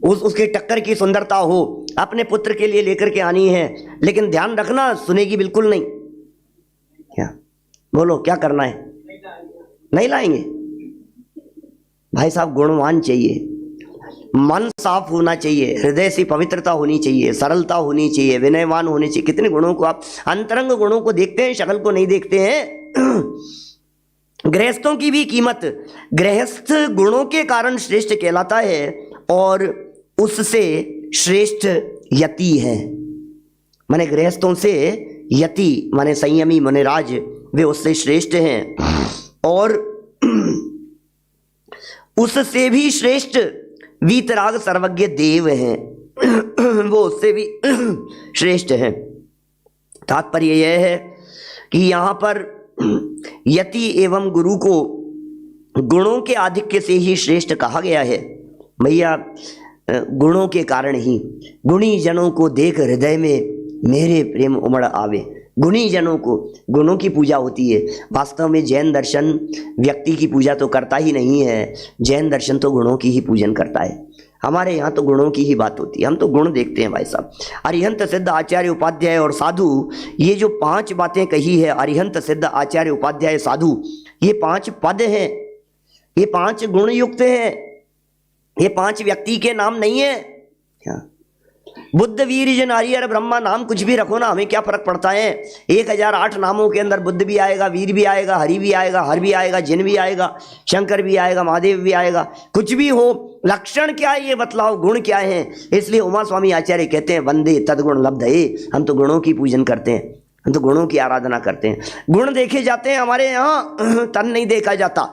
उसकी टक्कर की सुंदरता हो, अपने पुत्र के लिए लेकर के आनी है, लेकिन ध्यान रखना सुनेगी बिल्कुल नहीं। क्या बोलो, क्या करना है? नहीं लाएंगे भाई साहब। गुणवान चाहिए, मन साफ होना चाहिए, हृदय से पवित्रता होनी चाहिए, सरलता होनी चाहिए, विनयवान होने चाहिए। कितने गुणों को आप अंतरंग गुणों को देखते हैं, शक्ल को नहीं देखते हैं। गृहस्थों की भी कीमत गृहस्थ गुणों के कारण श्रेष्ठ कहलाता है, और उससे श्रेष्ठ यति है। माने गृहस्थों से यति माने संयमी मुनिराज, वे उससे श्रेष्ठ हैं, और उससे भी श्रेष्ठ वीतराग सर्वज्ञ देव हैं। वो उससे भी श्रेष्ठ हैं। तात्पर्य यह है कि यहां पर यति एवं गुरु को गुणों के आधिक्य से ही श्रेष्ठ कहा गया है। भैया गुणों के कारण ही गुणी जनों को देख हृदय में मेरे प्रेम उमड़ आवे। गुणी जनों को, गुणों की पूजा होती है। वास्तव में जैन दर्शन व्यक्ति की पूजा तो करता ही नहीं है, जैन दर्शन तो गुणों की ही पूजन करता है। हमारे यहाँ तो गुणों की ही बात होती है, हम तो गुण देखते हैं भाई साहब। अरिहंत सिद्ध आचार्य उपाध्याय और साधु, ये जो 5 बातें कही है, अरिहंत सिद्ध आचार्य उपाध्याय साधु, ये 5 पद हैं, ये 5 गुण युक्त हैं, ये 5 व्यक्ति के नाम नहीं है। क्या बुद्ध वीर जन हरिहर ब्रह्मा, नाम कुछ भी रखो ना, हमें क्या फर्क पड़ता है। 1008 नामों के अंदर बुद्ध भी आएगा, वीर भी आएगा, हरि भी आएगा, हर भी आएगा, जिन भी आएगा, शंकर भी आएगा, महादेव भी आएगा। कुछ भी हो, लक्षण क्या है ये बतलाओ, गुण क्या है। इसलिए उमा स्वामी आचार्य कहते हैं वंदे तद्गुण लब्धये। हम तो गुणों की पूजन करते हैं, हम तो गुणों की आराधना करते हैं। गुण देखे जाते हैं हमारे यहाँ, तन नहीं देखा जाता।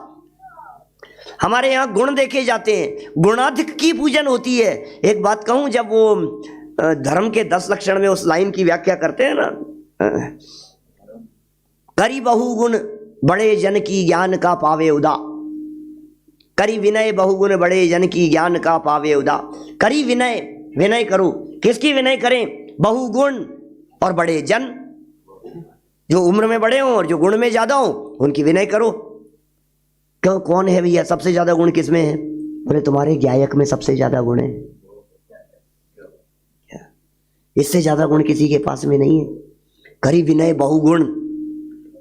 हमारे यहाँ गुण देखे जाते हैं, गुणाधिक की पूजन होती है। एक बात कहूं, जब वो धर्म के 10 लक्षण में उस लाइन की व्याख्या करते हैं ना, करी बहुगुण बड़े जन की ज्ञान का पावे उदा, करी विनय बहुगुण बड़े जन की ज्ञान का पावे उदा। करी विनय, विनय करो, किसकी विनय करें? बहुगुण और बड़े जन, जो उम्र में बड़े हों और जो गुण में ज्यादा हों, उनकी विनय करो। क्यों, कौन है भैया सबसे ज्यादा गुण किसमें है? बोले तुम्हारे गायक में सबसे ज्यादा गुण है, इससे ज्यादा गुण किसी के पास में नहीं है। करी विनय बहुगुण,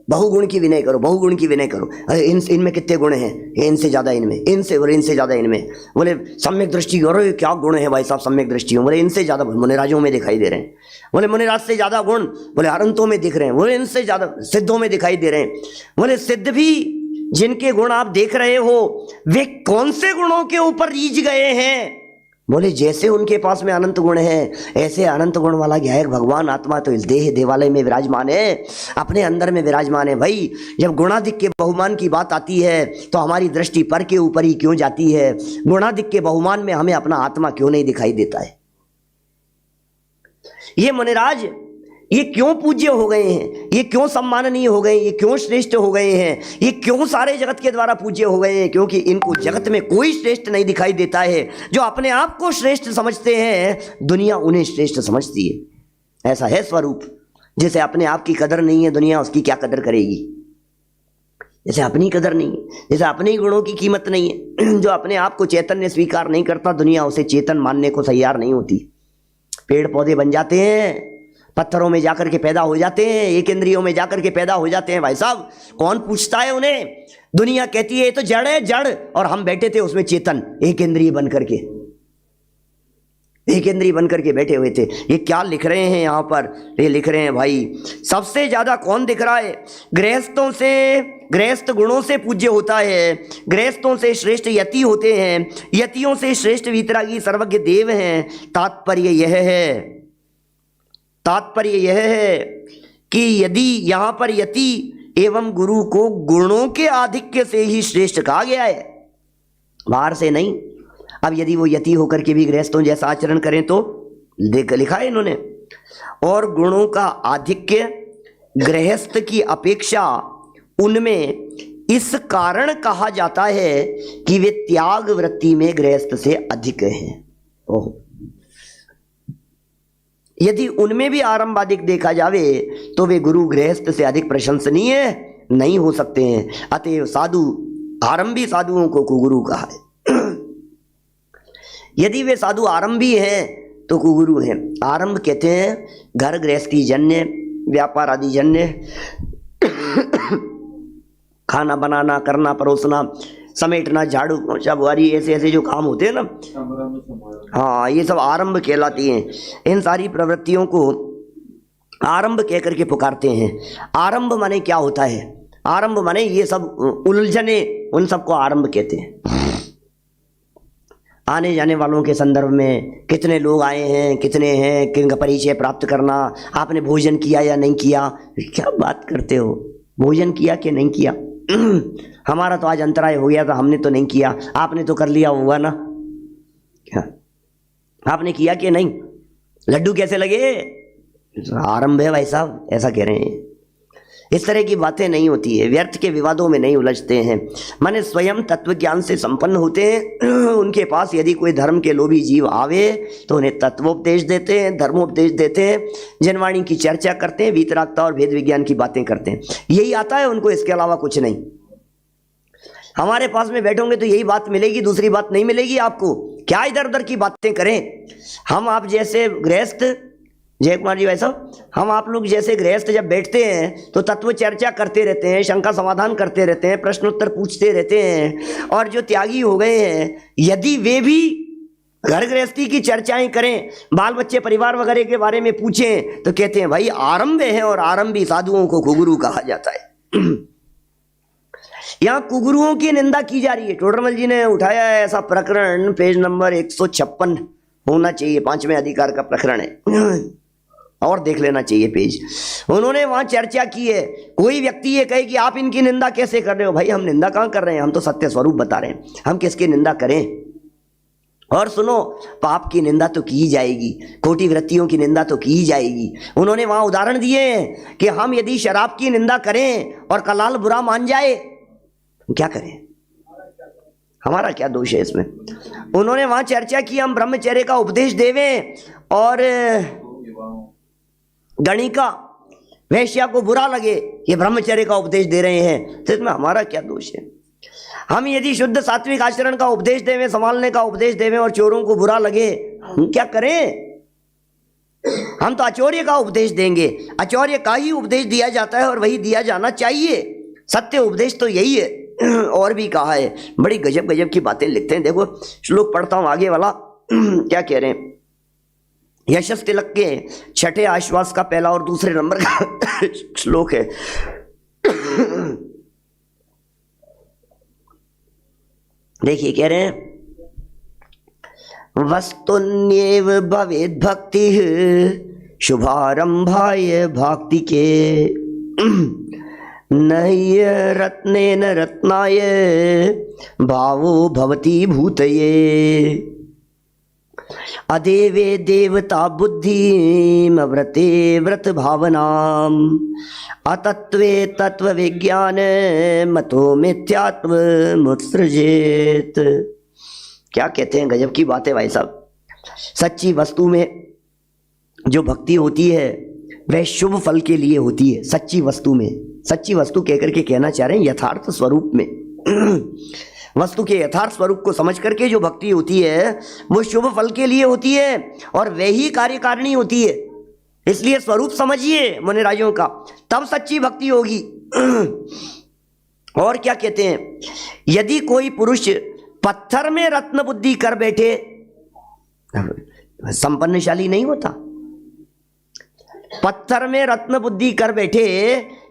बहुगुण की विनय करो, बहुगुण की विनय करो। अरे इनमें कितने गुण हैं? इनसे ज्यादा इनमें, इनसे और इनसे ज्यादा इनमें। बोले सम्यक दृष्टि करो, ये क्या गुण है भाई साहब सम्यक दृष्टि हो? बोले इनसे ज्यादा मुनिराजों में दिखाई दे रहे हैं। बोले मुनिराज से ज्यादा गुण, बोले अरंतों में दिख रहे हैं। बोले इनसे ज्यादा सिद्धों में दिखाई दे रहे हैं। बोले सिद्ध भी जिनके गुण आप देख रहे हो, वे कौन से गुणों के ऊपर रीझ गए हैं? बोले जैसे उनके पास में अनंत गुण है, ऐसे अनंत गुण वाला गायक भगवान आत्मा तो इस देह देवालय में विराजमान है, अपने अंदर में विराजमान है। भाई जब गुणाधिक के बहुमान की बात आती है तो हमारी दृष्टि पर के ऊपर ही क्यों जाती है? गुणाधिक के बहुमान में हमें अपना आत्मा क्यों नहीं दिखाई देता है? ये मुनिराज ये क्यों पूज्य हो गए हैं? ये क्यों सम्माननीय हो गए? ये क्यों श्रेष्ठ हो गए हैं? ये क्यों सारे जगत के द्वारा पूज्य हो गए हैं? क्योंकि इनको जगत में कोई श्रेष्ठ नहीं दिखाई देता है। जो अपने आप को श्रेष्ठ समझते हैं, दुनिया उन्हें श्रेष्ठ समझती है। ऐसा है स्वरूप। जैसे अपने आप की कदर नहीं है, दुनिया उसकी क्या कदर करेगी? जैसे अपनी कदर नहीं है, जैसे अपने गुणों की कीमत नहीं है, जो अपने आप को चैतन्य स्वीकार नहीं करता, दुनिया उसे चेतन मानने को तैयार नहीं होती। पेड़ पौधे बन जाते हैं, पत्थरों में जाकर के पैदा हो जाते हैं, एक इंद्रियों में जाकर के पैदा हो जाते हैं। भाई साहब कौन पूछता है उन्हें? दुनिया कहती है ये तो जड़ है, जड़, और हम बैठे थे उसमें चेतन, एक इंद्रिय बन करके, एक इंद्रिय बन करके बैठे हुए थे। ये क्या लिख रहे हैं यहाँ पर? ये लिख रहे हैं भाई सबसे ज्यादा कौन दिख रहा है? गृहस्थों से, गृहस्थ गुणों से पूज्य होता है, गृहस्थों से श्रेष्ठ यति होते हैं, यतियों से श्रेष्ठ वीतरागी सर्वज्ञ देव हैं। तात्पर्य यह है कि यदि यहां पर यति एवं गुरु को गुणों के आधिक्य से ही श्रेष्ठ कहा गया है, बाहर से नहीं। अब यदि वो यति होकर के भी गृहस्थों जैसा आचरण करें तो देख लिखा है इन्होंने, और गुणों का आधिक्य गृहस्थ की अपेक्षा उनमें इस कारण कहा जाता है कि वे त्याग वृत्ति में गृहस्थ से अधिक हैं। ओह, यदि उनमें भी आरंभादिक देखा जावे तो वे गुरु गृहस्थ से अधिक प्रशंसनीय नहीं हो सकते हैं। अतएव साधु, आरंभी साधुओं को गुरु कहा है। यदि वे साधु आरंभी हैं तो कुगुरु हैं। आरंभ कहते हैं घर गृहस्थी जन्य, व्यापार आदि जन्य, खाना बनाना, करना, परोसना, समेटना, झाड़ू पोंछा बुआरी, ऐसे ऐसे जो काम होते हैं ना, हाँ, ये सब आरंभ कहलाती हैं। इन सारी प्रवृत्तियों को आरंभ कह करके पुकारते हैं। आरंभ माने क्या होता है? आरंभ माने ये सब उलझने, उन सबको आरंभ कहते हैं। आने जाने वालों के संदर्भ में कितने लोग आए हैं, कितने हैं, किनका परिचय प्राप्त करना, आपने भोजन किया या नहीं किया, क्या बात करते हो, भोजन किया कि नहीं किया? हमारा तो आज अंतराय हो गया था, हमने तो नहीं किया, आपने तो कर लिया होगा ना, क्या आपने किया कि नहीं? लड्डू कैसे लगे? आरंभ है भाई साहब, ऐसा कह रहे हैं। इस तरह की बातें नहीं होती है, व्यर्थ के विवादों में नहीं उलझते हैं। माने स्वयं तत्व ज्ञान से संपन्न होते हैं। उनके पास यदि कोई धर्म के लोभी जीव आवे तो उन्हें तत्वोपदेश देते हैं, धर्मोपदेश देते हैं, जनवाणी की चर्चा करते हैं, वीतरागता और भेद विज्ञान की बातें करते हैं। यही आता है उनको, इसके अलावा कुछ नहीं। हमारे पास में बैठोगे तो यही बात मिलेगी, दूसरी बात नहीं मिलेगी आपको। क्या इधर उधर की बातें करें हम? आप जैसे गृहस्थ, जय कुमार जी भाई साहब, हम आप लोग जैसे गृहस्थ जब बैठते हैं तो तत्व चर्चा करते रहते हैं, शंका समाधान करते रहते हैं, प्रश्नोत्तर पूछते रहते हैं। और जो त्यागी हो गए हैं, यदि वे भी घर गृहस्थी की चर्चाएं करें, बाल बच्चे परिवार वगैरह के बारे में पूछें, तो कहते हैं भाई आरंभ है, और आरंभी साधुओं को कुगुरु कहा जाता है। यहाँ कुगुरुओं की निंदा की जा रही है। टोडरमल जी ने उठाया है ऐसा प्रकरण, पेज नंबर 156 होना चाहिए, 5वें अधिकार का प्रकरण है, और देख लेना चाहिए पेज। उन्होंने वहां चर्चा की है। कोई व्यक्ति ये कहे कि आप इनकी निंदा कैसे कर रहे हो? भाई हम निंदा कहां कर रहे हैं, हम तो सत्य स्वरूप बता रहे हैं, हम किसकी निंदा करें? और सुनो, पाप की निंदा तो की जाएगी, खोटी वृत्तियों की निंदा तो की जाएगी। उन्होंने वहां उदाहरण दिए हैं कि हम यदि शराब की निंदा करें और कलाल बुरा मान जाए, क्या करें? हमारा क्या दोष है इसमें? उन्होंने वहां चर्चा की हम ब्रह्मचर्य का उपदेश देवें और गणिका वैश्या को बुरा लगे, ये ब्रह्मचर्य का उपदेश दे रहे हैं, तो इसमें हमारा क्या दोष है? हम यदि शुद्ध सात्विक आचरण का उपदेश देवें, संभालने का उपदेश देवें, और चोरों को बुरा लगे, हम क्या करें? हम तो आचौर्य का उपदेश देंगे। आचौर्य का ही उपदेश दिया जाता है और वही दिया जाना चाहिए। सत्य उपदेश तो यही है। और भी कहा है, बड़ी गजब गजब की बातें लिखते हैं। देखो श्लोक पढ़ता हूं आगे वाला, क्या कह रहे हैं। यशस तिलक के 6ठे आश्वास का पहला और दूसरे नंबर का श्लोक है। देखिए कह रहे हैं, वस्तुन्येव भवेद भक्ति शुभारंभाय भक्ति के, नह्य रत्नेन रत्नाय भावो भवति भूतये, अदेवे देवता बुद्धिम व्रते व्रत भावनाम, अतत्वे तत्व विज्ञान मतो मिथ्यात्व मुत्सृजेत। क्या कहते हैं, गजब की बात है भाई साहब। सच्ची वस्तु में जो भक्ति होती है वह शुभ फल के लिए होती है। सच्ची वस्तु में, सच्ची वस्तु कहकर के कहना चाह रहे हैं यथार्थ स्वरूप में। वस्तु के यथार्थ स्वरूप को समझ करके जो भक्ति होती है वो शुभ फल के लिए होती है और वही कार्यकारिणी होती है। इसलिए स्वरूप समझिए मुनिराजों का, तब सच्ची भक्ति होगी। और क्या कहते हैं, यदि कोई पुरुष पत्थर में रत्न बुद्धि कर बैठे, संपन्नशाली नहीं होता। पत्थर में रत्न बुद्धि कर बैठे,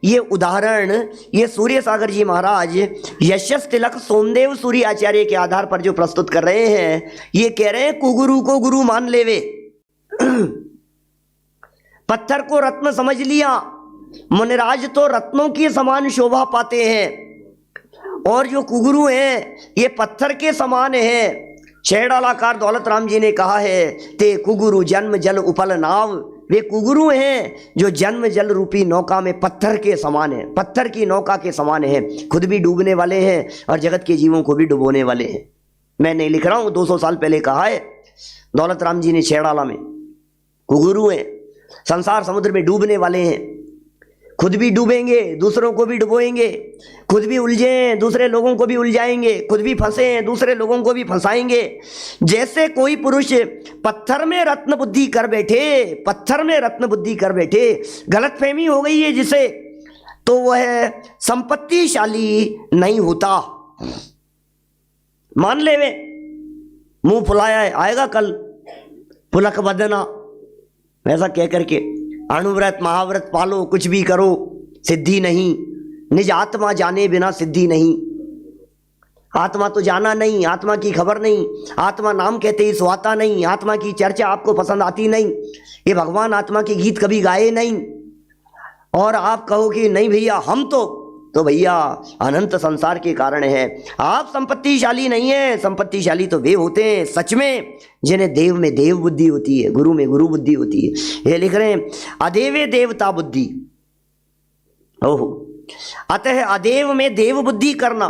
ये उदाहरण ये सूर्य सागर जी महाराज यशस तिलक सोमदेव सूर्य आचार्य के आधार पर जो प्रस्तुत कर रहे हैं, ये कह रहे हैं कुगुरु को गुरु मान लेवे। पत्थर को रत्न समझ लिया, मुनिराज तो रत्नों की समान शोभा पाते हैं, और जो कुगुरु हैं ये पत्थर के समान हैं। छेड़ालाकार दौलत राम जी ने कहा है, ते कुगुरु जन्म जल उपल नाव। वे कुगुरु हैं जो जन्म जल रूपी नौका में पत्थर के समान है, पत्थर की नौका के समान है, खुद भी डूबने वाले हैं और जगत के जीवों को भी डुबोने वाले हैं। मैं नहीं लिख रहा हूं, 200 साल पहले कहा है दौलत राम जी ने छेड़ाला में। कुगुरु हैं, संसार समुद्र में डूबने वाले हैं, खुद भी डूबेंगे, दूसरों को भी डुबोएंगे, खुद भी उलझे, दूसरे लोगों को भी उलझाएंगे, खुद भी फंसे, दूसरे लोगों को भी फंसाएंगे। जैसे कोई पुरुष पत्थर में रत्न बुद्धि कर बैठे, पत्थर में रत्न बुद्धि कर बैठे, गलतफहमी हो गई है जिसे, तो वह संपत्तिशाली नहीं होता। मान ले वे, मुंह फुलाया है, आएगा कल पुलक बदना, ऐसा कह करके अणुव्रत महाव्रत पालो, कुछ भी करो, सिद्धि नहीं। निज आत्मा जाने बिना सिद्धि नहीं। आत्मा तो जाना नहीं, आत्मा की खबर नहीं, आत्मा नाम कहते ही सुहाता नहीं, आत्मा की चर्चा आपको पसंद आती नहीं, ये भगवान आत्मा के गीत कभी गाए नहीं, और आप कहो कि नहीं भैया हम तो भैया अनंत संसार के कारण है। आप संपत्तिशाली नहीं है, संपत्तिशाली तो वे होते हैं सच में जिन्हें देव में देव बुद्धि होती है, गुरु में गुरु बुद्धि होती है। ये लिख रहे हैं अदेवे देवता बुद्धि। ओहो, अतः अदेव में देव बुद्धि करना,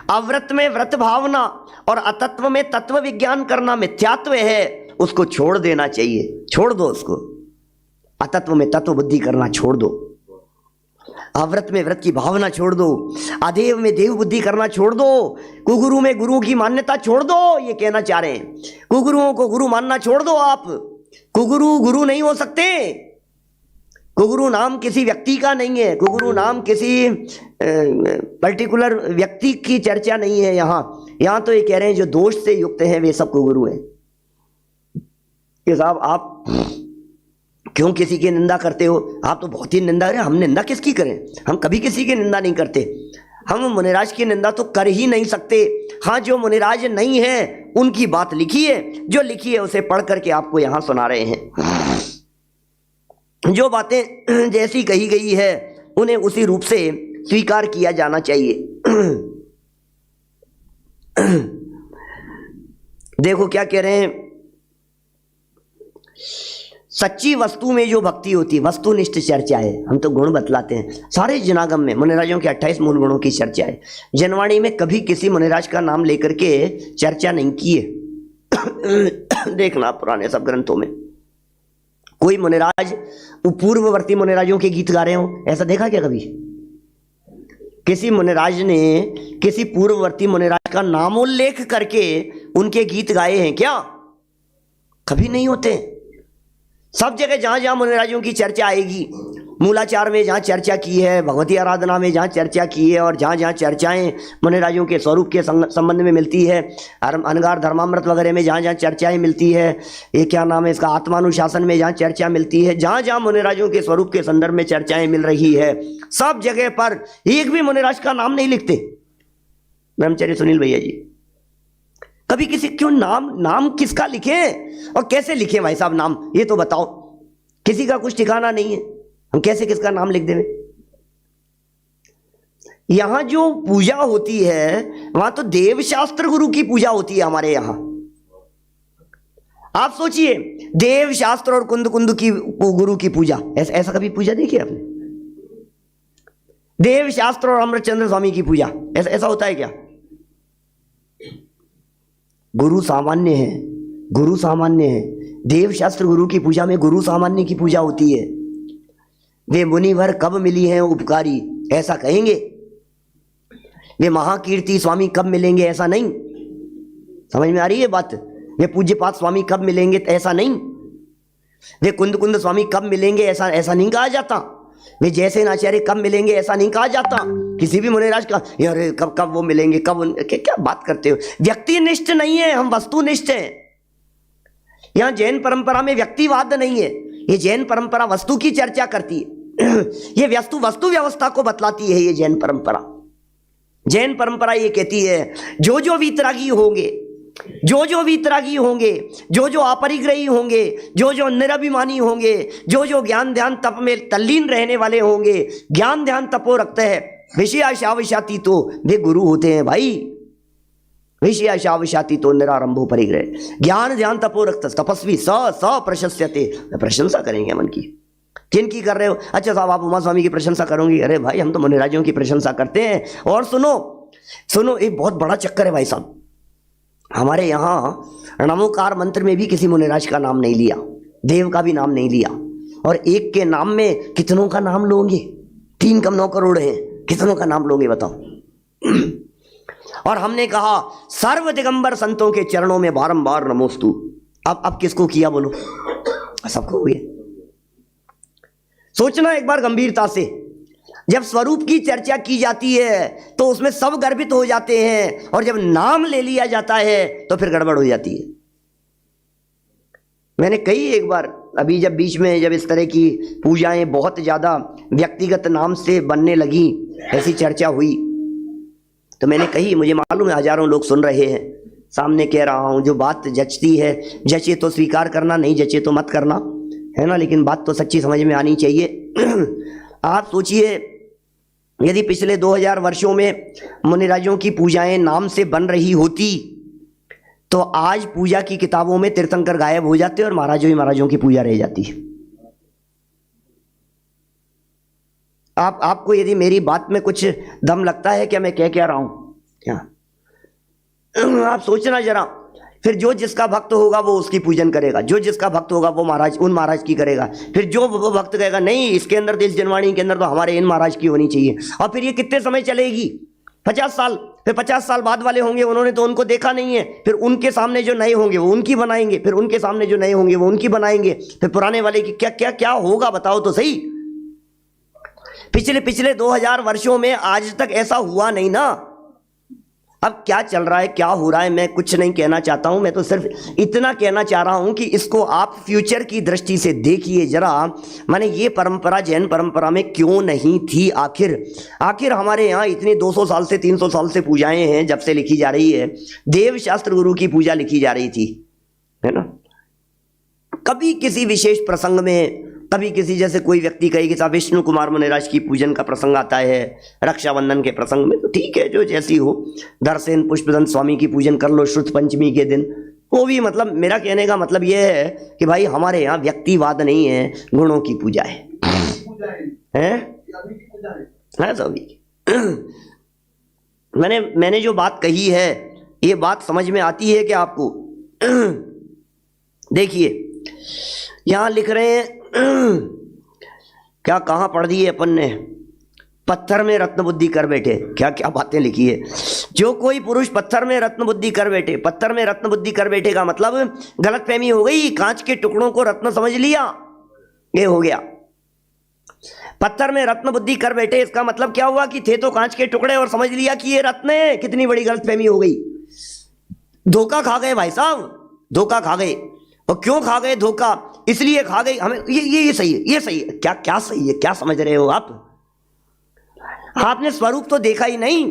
अव्रत में व्रत भावना और अतत्व में तत्व विज्ञान करना मिथ्यात्व है, उसको छोड़ देना चाहिए। छोड़ दो उसको, अतत्व में तत्व बुद्धि करना छोड़ दो, अव्रत में व्रत की भावना छोड़ दो, अदेव में देव बुद्धि करना छोड़ दो, कुगुरु में गुरु की मान्यता छोड़ दो। ये कहना चाह रहे हैं, कुगुरुओं को गुरु मानना छोड़ दो। आप कुगुरु गुरु नहीं हो सकते। कुगुरु नाम किसी व्यक्ति का नहीं है, कुगुरु नाम किसी पर्टिकुलर व्यक्ति की चर्चा नहीं है। यहाँ तो ये कह रहे हैं जो दोष से युक्त हैं वे सब कुगुरु हैं। ये साहब आप क्यों किसी की निंदा करते हो? आप तो बहुत ही निंदा करें। हम निंदा किसकी करें? हम कभी किसी की निंदा नहीं करते। हम मुनिराज की निंदा तो कर ही नहीं सकते। हाँ, जो मुनिराज नहीं है उनकी बात लिखी है, जो लिखी है उसे पढ़ करके आपको यहां सुना रहे हैं। जो बातें जैसी कही गई है उन्हें उसी रूप से स्वीकार किया जाना चाहिए। देखो क्या कह रहे हैं, सच्ची वस्तु में जो भक्ति होती है, वस्तुनिष्ठ चर्चा है। हम तो गुण बतलाते हैं। सारे जनागम में मुनिराजों के 28 मूल गुणों की चर्चा है। जनवाणी में कभी किसी मुनिराज का नाम लेकर के चर्चा नहीं की है। देखना पुराने सब ग्रंथों में कोई मुनिराज पूर्ववर्ती मुनिराजों के गीत गा रहे हो, ऐसा देखा क्या कभी? किसी मुनिराज ने किसी पूर्ववर्ती मुनिराज का नामोल्लेख करके उनके गीत गाए हैं क्या? कभी नहीं होते। सब जगह जहां जहां मुनिराजों की चर्चा आएगी, मूलाचार में जहां चर्चा की है, भगवती आराधना में जहां चर्चा की है, और जहां जहां चर्चाएं मुनिराजों के स्वरूप के संबंध में मिलती है, अनगार धर्मामृत वगैरह में जहां जहां चर्चाएं मिलती है, ये क्या नाम है इसका, आत्मानुशासन में जहां चर्चा मिलती है, जहां जहां मुनिराजों के स्वरूप के संदर्भ में चर्चाएं मिल रही है, सब जगह पर एक भी मुनिराज का नाम नहीं लिखते। ब्रह्मचर्य सुनील भैया जी कभी किसी क्यों नाम किसका लिखे और कैसे लिखे भाई साहब नाम, ये तो बताओ। किसी का कुछ ठिकाना नहीं है, हम कैसे किसका नाम लिख देंगे? यहां जो पूजा होती है वहां तो देव शास्त्र गुरु की पूजा होती है हमारे यहां। आप सोचिए, देव शास्त्र और कुंद की गुरु की पूजा, ऐसा कभी पूजा देखी आपने? देव शास्त्र और अमृतचंद्र स्वामी की पूजा, ऐसा होता है क्या? गुरु सामान्य है, गुरु सामान्य है। देव शास्त्र गुरु की पूजा में गुरु सामान्य की पूजा होती है। वे मुनिवर कब मिली हैं उपकारी, ऐसा कहेंगे। वे महाकीर्ति स्वामी कब मिलेंगे, ऐसा नहीं। समझ में आ रही है बात? वे पूज्यपाद स्वामी कब मिलेंगे, ऐसा नहीं। वे कुंद स्वामी कब मिलेंगे, ऐसा नहीं कहा जाता। वे जैसे आचार्य कब मिलेंगे, ऐसा नहीं कहा जाता। किसी भी मुनिराज का अरे कब वो मिलेंगे, क्या बात करते हो? व्यक्तिनिष्ठ नहीं है, हम वस्तुनिष्ठ हैं। यहां जैन परंपरा में व्यक्तिवाद नहीं है। ये जैन परंपरा वस्तु की चर्चा करती है। ये वस्तु व्यवस्था को बतलाती है। ये जैन जैन परंपरा ये कहती है जो वीतरागी होंगे, जो वीतरागी होंगे, जो अपरिग्रही होंगे, जो निरभिमानी होंगे, जो ज्ञान ध्यान तप में तल्लीन रहने वाले होंगे, ज्ञान ध्यान तपो रखते हैं, विषयाशावशाती तो वे गुरु होते हैं भाई। विषयाशावशाती तो निरारंभो परिग्रह, ज्ञान ध्यान तपो रक्त तपस्वी स प्रशस्यते। प्रशंसा करेंगे मन की। किनकी कर रहे हो? अच्छा साहब आप उमा स्वामी की प्रशंसा करोगे? अरे भाई हम तो मुनिराजों की प्रशंसा करते हैं। और सुनो एक बहुत बड़ा चक्कर है भाई साहब। हमारे यहाँ नमोकार मंत्र में भी किसी मुनिराज का नाम नहीं लिया, देव का भी नाम नहीं लिया, और एक के नाम में कितनों का नाम लोगे? 3 कम 9 करोड़ हैं, कितनों का नाम लोगे बताओ? और हमने कहा सर्व दिगंबर संतों के चरणों में बारंबार नमोस्तु। अब किसको किया बोलो? सबको हुए। सोचना एक बार गंभीरता से, जब स्वरूप की चर्चा की जाती है तो उसमें सब गर्वित हो जाते हैं, और जब नाम ले लिया जाता है तो फिर गड़बड़ हो जाती है। मैंने कही एक बार, अभी जब बीच में जब इस तरह की पूजाएं बहुत ज्यादा व्यक्तिगत नाम से बनने लगी, ऐसी चर्चा हुई, तो मैंने कही, मुझे मालूम है हजारों लोग सुन रहे हैं, सामने कह रहा हूं, जो बात जचती है, जचे तो स्वीकार करना, नहीं जचे तो मत करना, है ना, लेकिन बात तो सच्ची समझ में आनी चाहिए। आप सोचिए, यदि पिछले 2000 वर्षों में मुनिराजों की पूजाएं नाम से बन रही होती तो आज पूजा की किताबों में तीर्थंकर गायब हो जाते और महाराजों ही महाराजों की पूजा रह जाती। आपको यदि मेरी बात में कुछ दम लगता है क्या मैं क्या रहा हूं क्या? आप सोचना जरा, फिर जो जिसका भक्त होगा वो उसकी पूजन करेगा, जो जिसका भक्त होगा वो महाराज उन महाराज की करेगा, फिर जो वो भक्त कहेगा नहीं इसके अंदर तो, इस जनवाणी के अंदर तो हमारे इन महाराज की होनी चाहिए। और फिर ये कितने समय चलेगी? 50 साल। फिर 50 साल बाद वाले होंगे, उन्होंने तो उनको देखा नहीं है, फिर उनके सामने जो नए होंगे वो उनकी बनाएंगे, फिर उनके सामने जो नए होंगे वो उनकी बनाएंगे, फिर पुराने वाले की क्या क्या क्या होगा बताओ तो सही। पिछले 2000 वर्षों में आज तक ऐसा हुआ नहीं ना। अब क्या चल रहा है, क्या हो रहा है, मैं कुछ नहीं कहना चाहता हूं, मैं तो सिर्फ इतना कहना चाह रहा हूं कि इसको आप फ्यूचर की दृष्टि से देखिए जरा। माने ये परंपरा जैन परंपरा में क्यों नहीं थी? आखिर हमारे यहाँ इतनी 200 साल से 300 साल से पूजाएं हैं, जब से लिखी जा रही है, देव शास्त्र गुरु की पूजा लिखी जा रही थी, है ना। कभी किसी विशेष प्रसंग में, कभी किसी जैसे कोई व्यक्ति कहे कि साहब विष्णु कुमार मुनिराज की पूजन का प्रसंग आता है रक्षाबंधन के प्रसंग में, तो ठीक है, जो जैसी हो। धरसेन पुष्पदंत स्वामी की पूजन कर लो श्रुत पंचमी के दिन, वो भी, मतलब मेरा कहने का मतलब ये है कि भाई हमारे यहाँ व्यक्तिवाद नहीं है, गुणों की पूजा है, हैं सभी। मैंने जो बात कही है ये बात समझ में आती है कि आपको? देखिए यहां लिख रहे हैं, क्या कहां पढ़ दी है अपन ने? पत्थर में रत्न बुद्धि कर बैठे, क्या क्या बातें लिखी है। जो कोई पुरुष पत्थर में रत्न बुद्धि कर बैठे, पत्थर में रत्न बुद्धि कर बैठे का मतलब गलतफहमी हो गई, कांच के टुकड़ों को रत्न समझ लिया, ये हो गया। पत्थर में रत्न बुद्धि कर बैठे, इसका मतलब क्या हुआ कि थे तो कांच के टुकड़े और समझ लिया कि ये रत्न है। कितनी बड़ी गलतफहमी हो गई, धोखा खा गए भाई साहब, धोखा खा गए। और क्यों खा गए धोखा? इसलिए खा गए हमें, ये सही है, ये सही है, क्या क्या सही है, क्या समझ रहे हो आप? आपने स्वरूप तो देखा ही नहीं।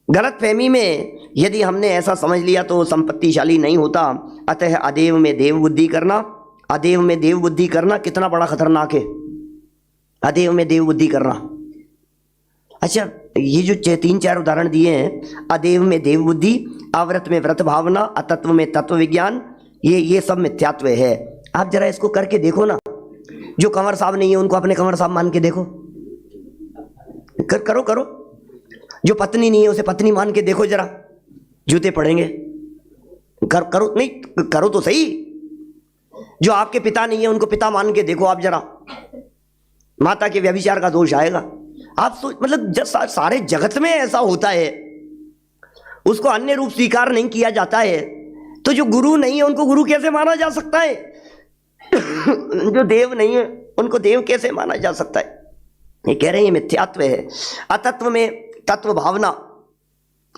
गलतफहमी में यदि हमने ऐसा समझ लिया तो संपत्तिशाली नहीं होता। अतः अदेव में देव बुद्धि करना, अदेव में देव बुद्धि करना कितना बड़ा खतरनाक है, अदेव में देव बुद्धि करना। अच्छा, ये जो 3-4 उदाहरण दिए हैं, अदेव में देव बुद्धि, अव्रत में व्रत भावना, अतत्व में तत्व विज्ञान, ये सब मिथ्यात्व है। आप जरा इसको करके देखो ना, जो कंवर साहब नहीं है उनको अपने कंवर साहब मान के देखो, करो। जो पत्नी नहीं है उसे पत्नी मान के देखो जरा, जूते पड़ेंगे। करो नहीं, करो तो सही। जो आपके पिता नहीं है उनको पिता मान के देखो आप जरा, माता के व्यभिचार का दोष आएगा। आप मतलब सारे जगत में ऐसा होता है, उसको अन्य रूप स्वीकार नहीं किया जाता है, तो जो गुरु नहीं है उनको गुरु कैसे माना जा सकता है? जो देव नहीं है उनको देव कैसे माना जा सकता है? ये कह रहे हैं मिथ्यात्व है। अतत्व में तत्व भावना,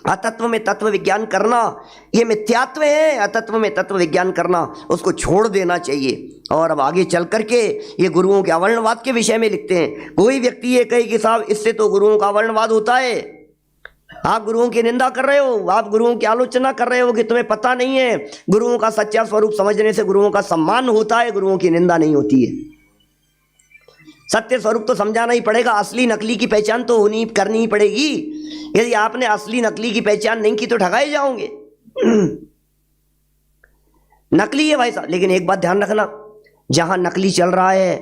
अतत्व में तत्व विज्ञान करना, ये मिथ्यात्व है। अतत्व में तत्व विज्ञान करना, उसको छोड़ देना चाहिए। और अब आगे चल करके ये गुरुओं के अवर्णवाद के विषय में लिखते हैं। कोई व्यक्ति ये कहे कि साहब इससे तो गुरुओं का अवर्णवाद होता है, आप गुरुओं की निंदा कर रहे हो, आप गुरुओं की आलोचना कर रहे हो कि तुम्हें पता नहीं है। गुरुओं का सच्चा स्वरूप समझने से गुरुओं का सम्मान होता है, गुरुओं की निंदा नहीं होती है। सत्य स्वरूप तो समझाना ही पड़ेगा, असली नकली की पहचान तो करनी ही पड़ेगी। यदि आपने असली नकली की पहचान नहीं की तो ठगाए जाओगे। नकली है भाई साहब, लेकिन एक बात ध्यान रखना, जहां नकली चल रहा है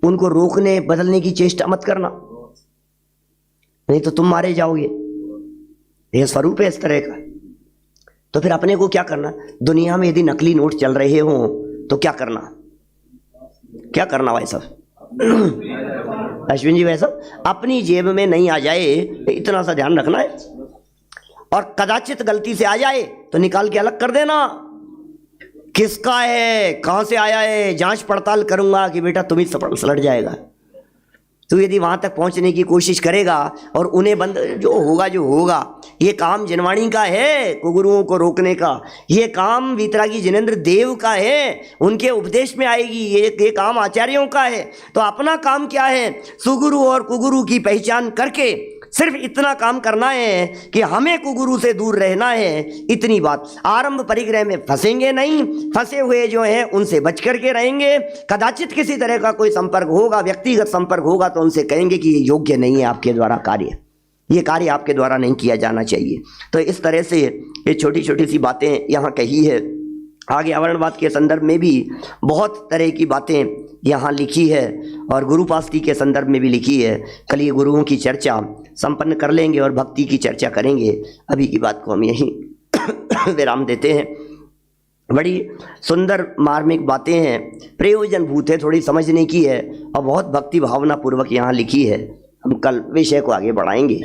उनको रोकने बदलने की चेष्टा मत करना, नहीं तो तुम मारे जाओगे। यह स्वरूप है इस तरह का। तो फिर अपने को क्या करना? दुनिया में यदि नकली नोट चल रहे हो तो क्या करना भाई साहब? अश्विन जी वैसा अपनी जेब में नहीं आ जाए, इतना सा ध्यान रखना है। और कदाचित गलती से आ जाए तो निकाल के अलग कर देना, किसका है, कहां से आया है, जांच पड़ताल करूंगा कि बेटा तुम्हें सलट जाएगा। तो यदि वहां तक पहुंचने की कोशिश करेगा और उन्हें बंद जो होगा, ये काम जिनवाणी का है, कुगुरुओं को रोकने का, ये काम वीतरागी जिनेंद्र देव का है, उनके उपदेश में आएगी, ये काम आचार्यों का है। तो अपना काम क्या है, सुगुरु और कुगुरु की पहचान करके सिर्फ इतना काम करना है कि हमें कुगुरु से दूर रहना है, इतनी बात। आरंभ परिग्रह में फंसेंगे नहीं, फंसे हुए जो हैं उनसे बच करके रहेंगे। कदाचित किसी तरह का कोई संपर्क होगा, व्यक्तिगत संपर्क होगा, तो उनसे कहेंगे कि ये योग्य नहीं है आपके द्वारा कार्य, ये कार्य आपके द्वारा नहीं किया जाना चाहिए। तो इस तरह से ये छोटी छोटी सी बातें यहाँ कही है। आगे आवरणवाद के संदर्भ में भी बहुत तरह की बातें यहाँ लिखी है और गुरुपास्ति के संदर्भ में भी लिखी है। कल ये गुरुओं की चर्चा संपन्न कर लेंगे और भक्ति की चर्चा करेंगे। अभी की बात को हम यहीं विराम देते हैं। बड़ी सुंदर मार्मिक बातें हैं, प्रयोजनभूत है, थोड़ी समझने की है और बहुत भक्ति भावना पूर्वक यहाँ लिखी है। हम कल विषय को आगे बढ़ाएंगे।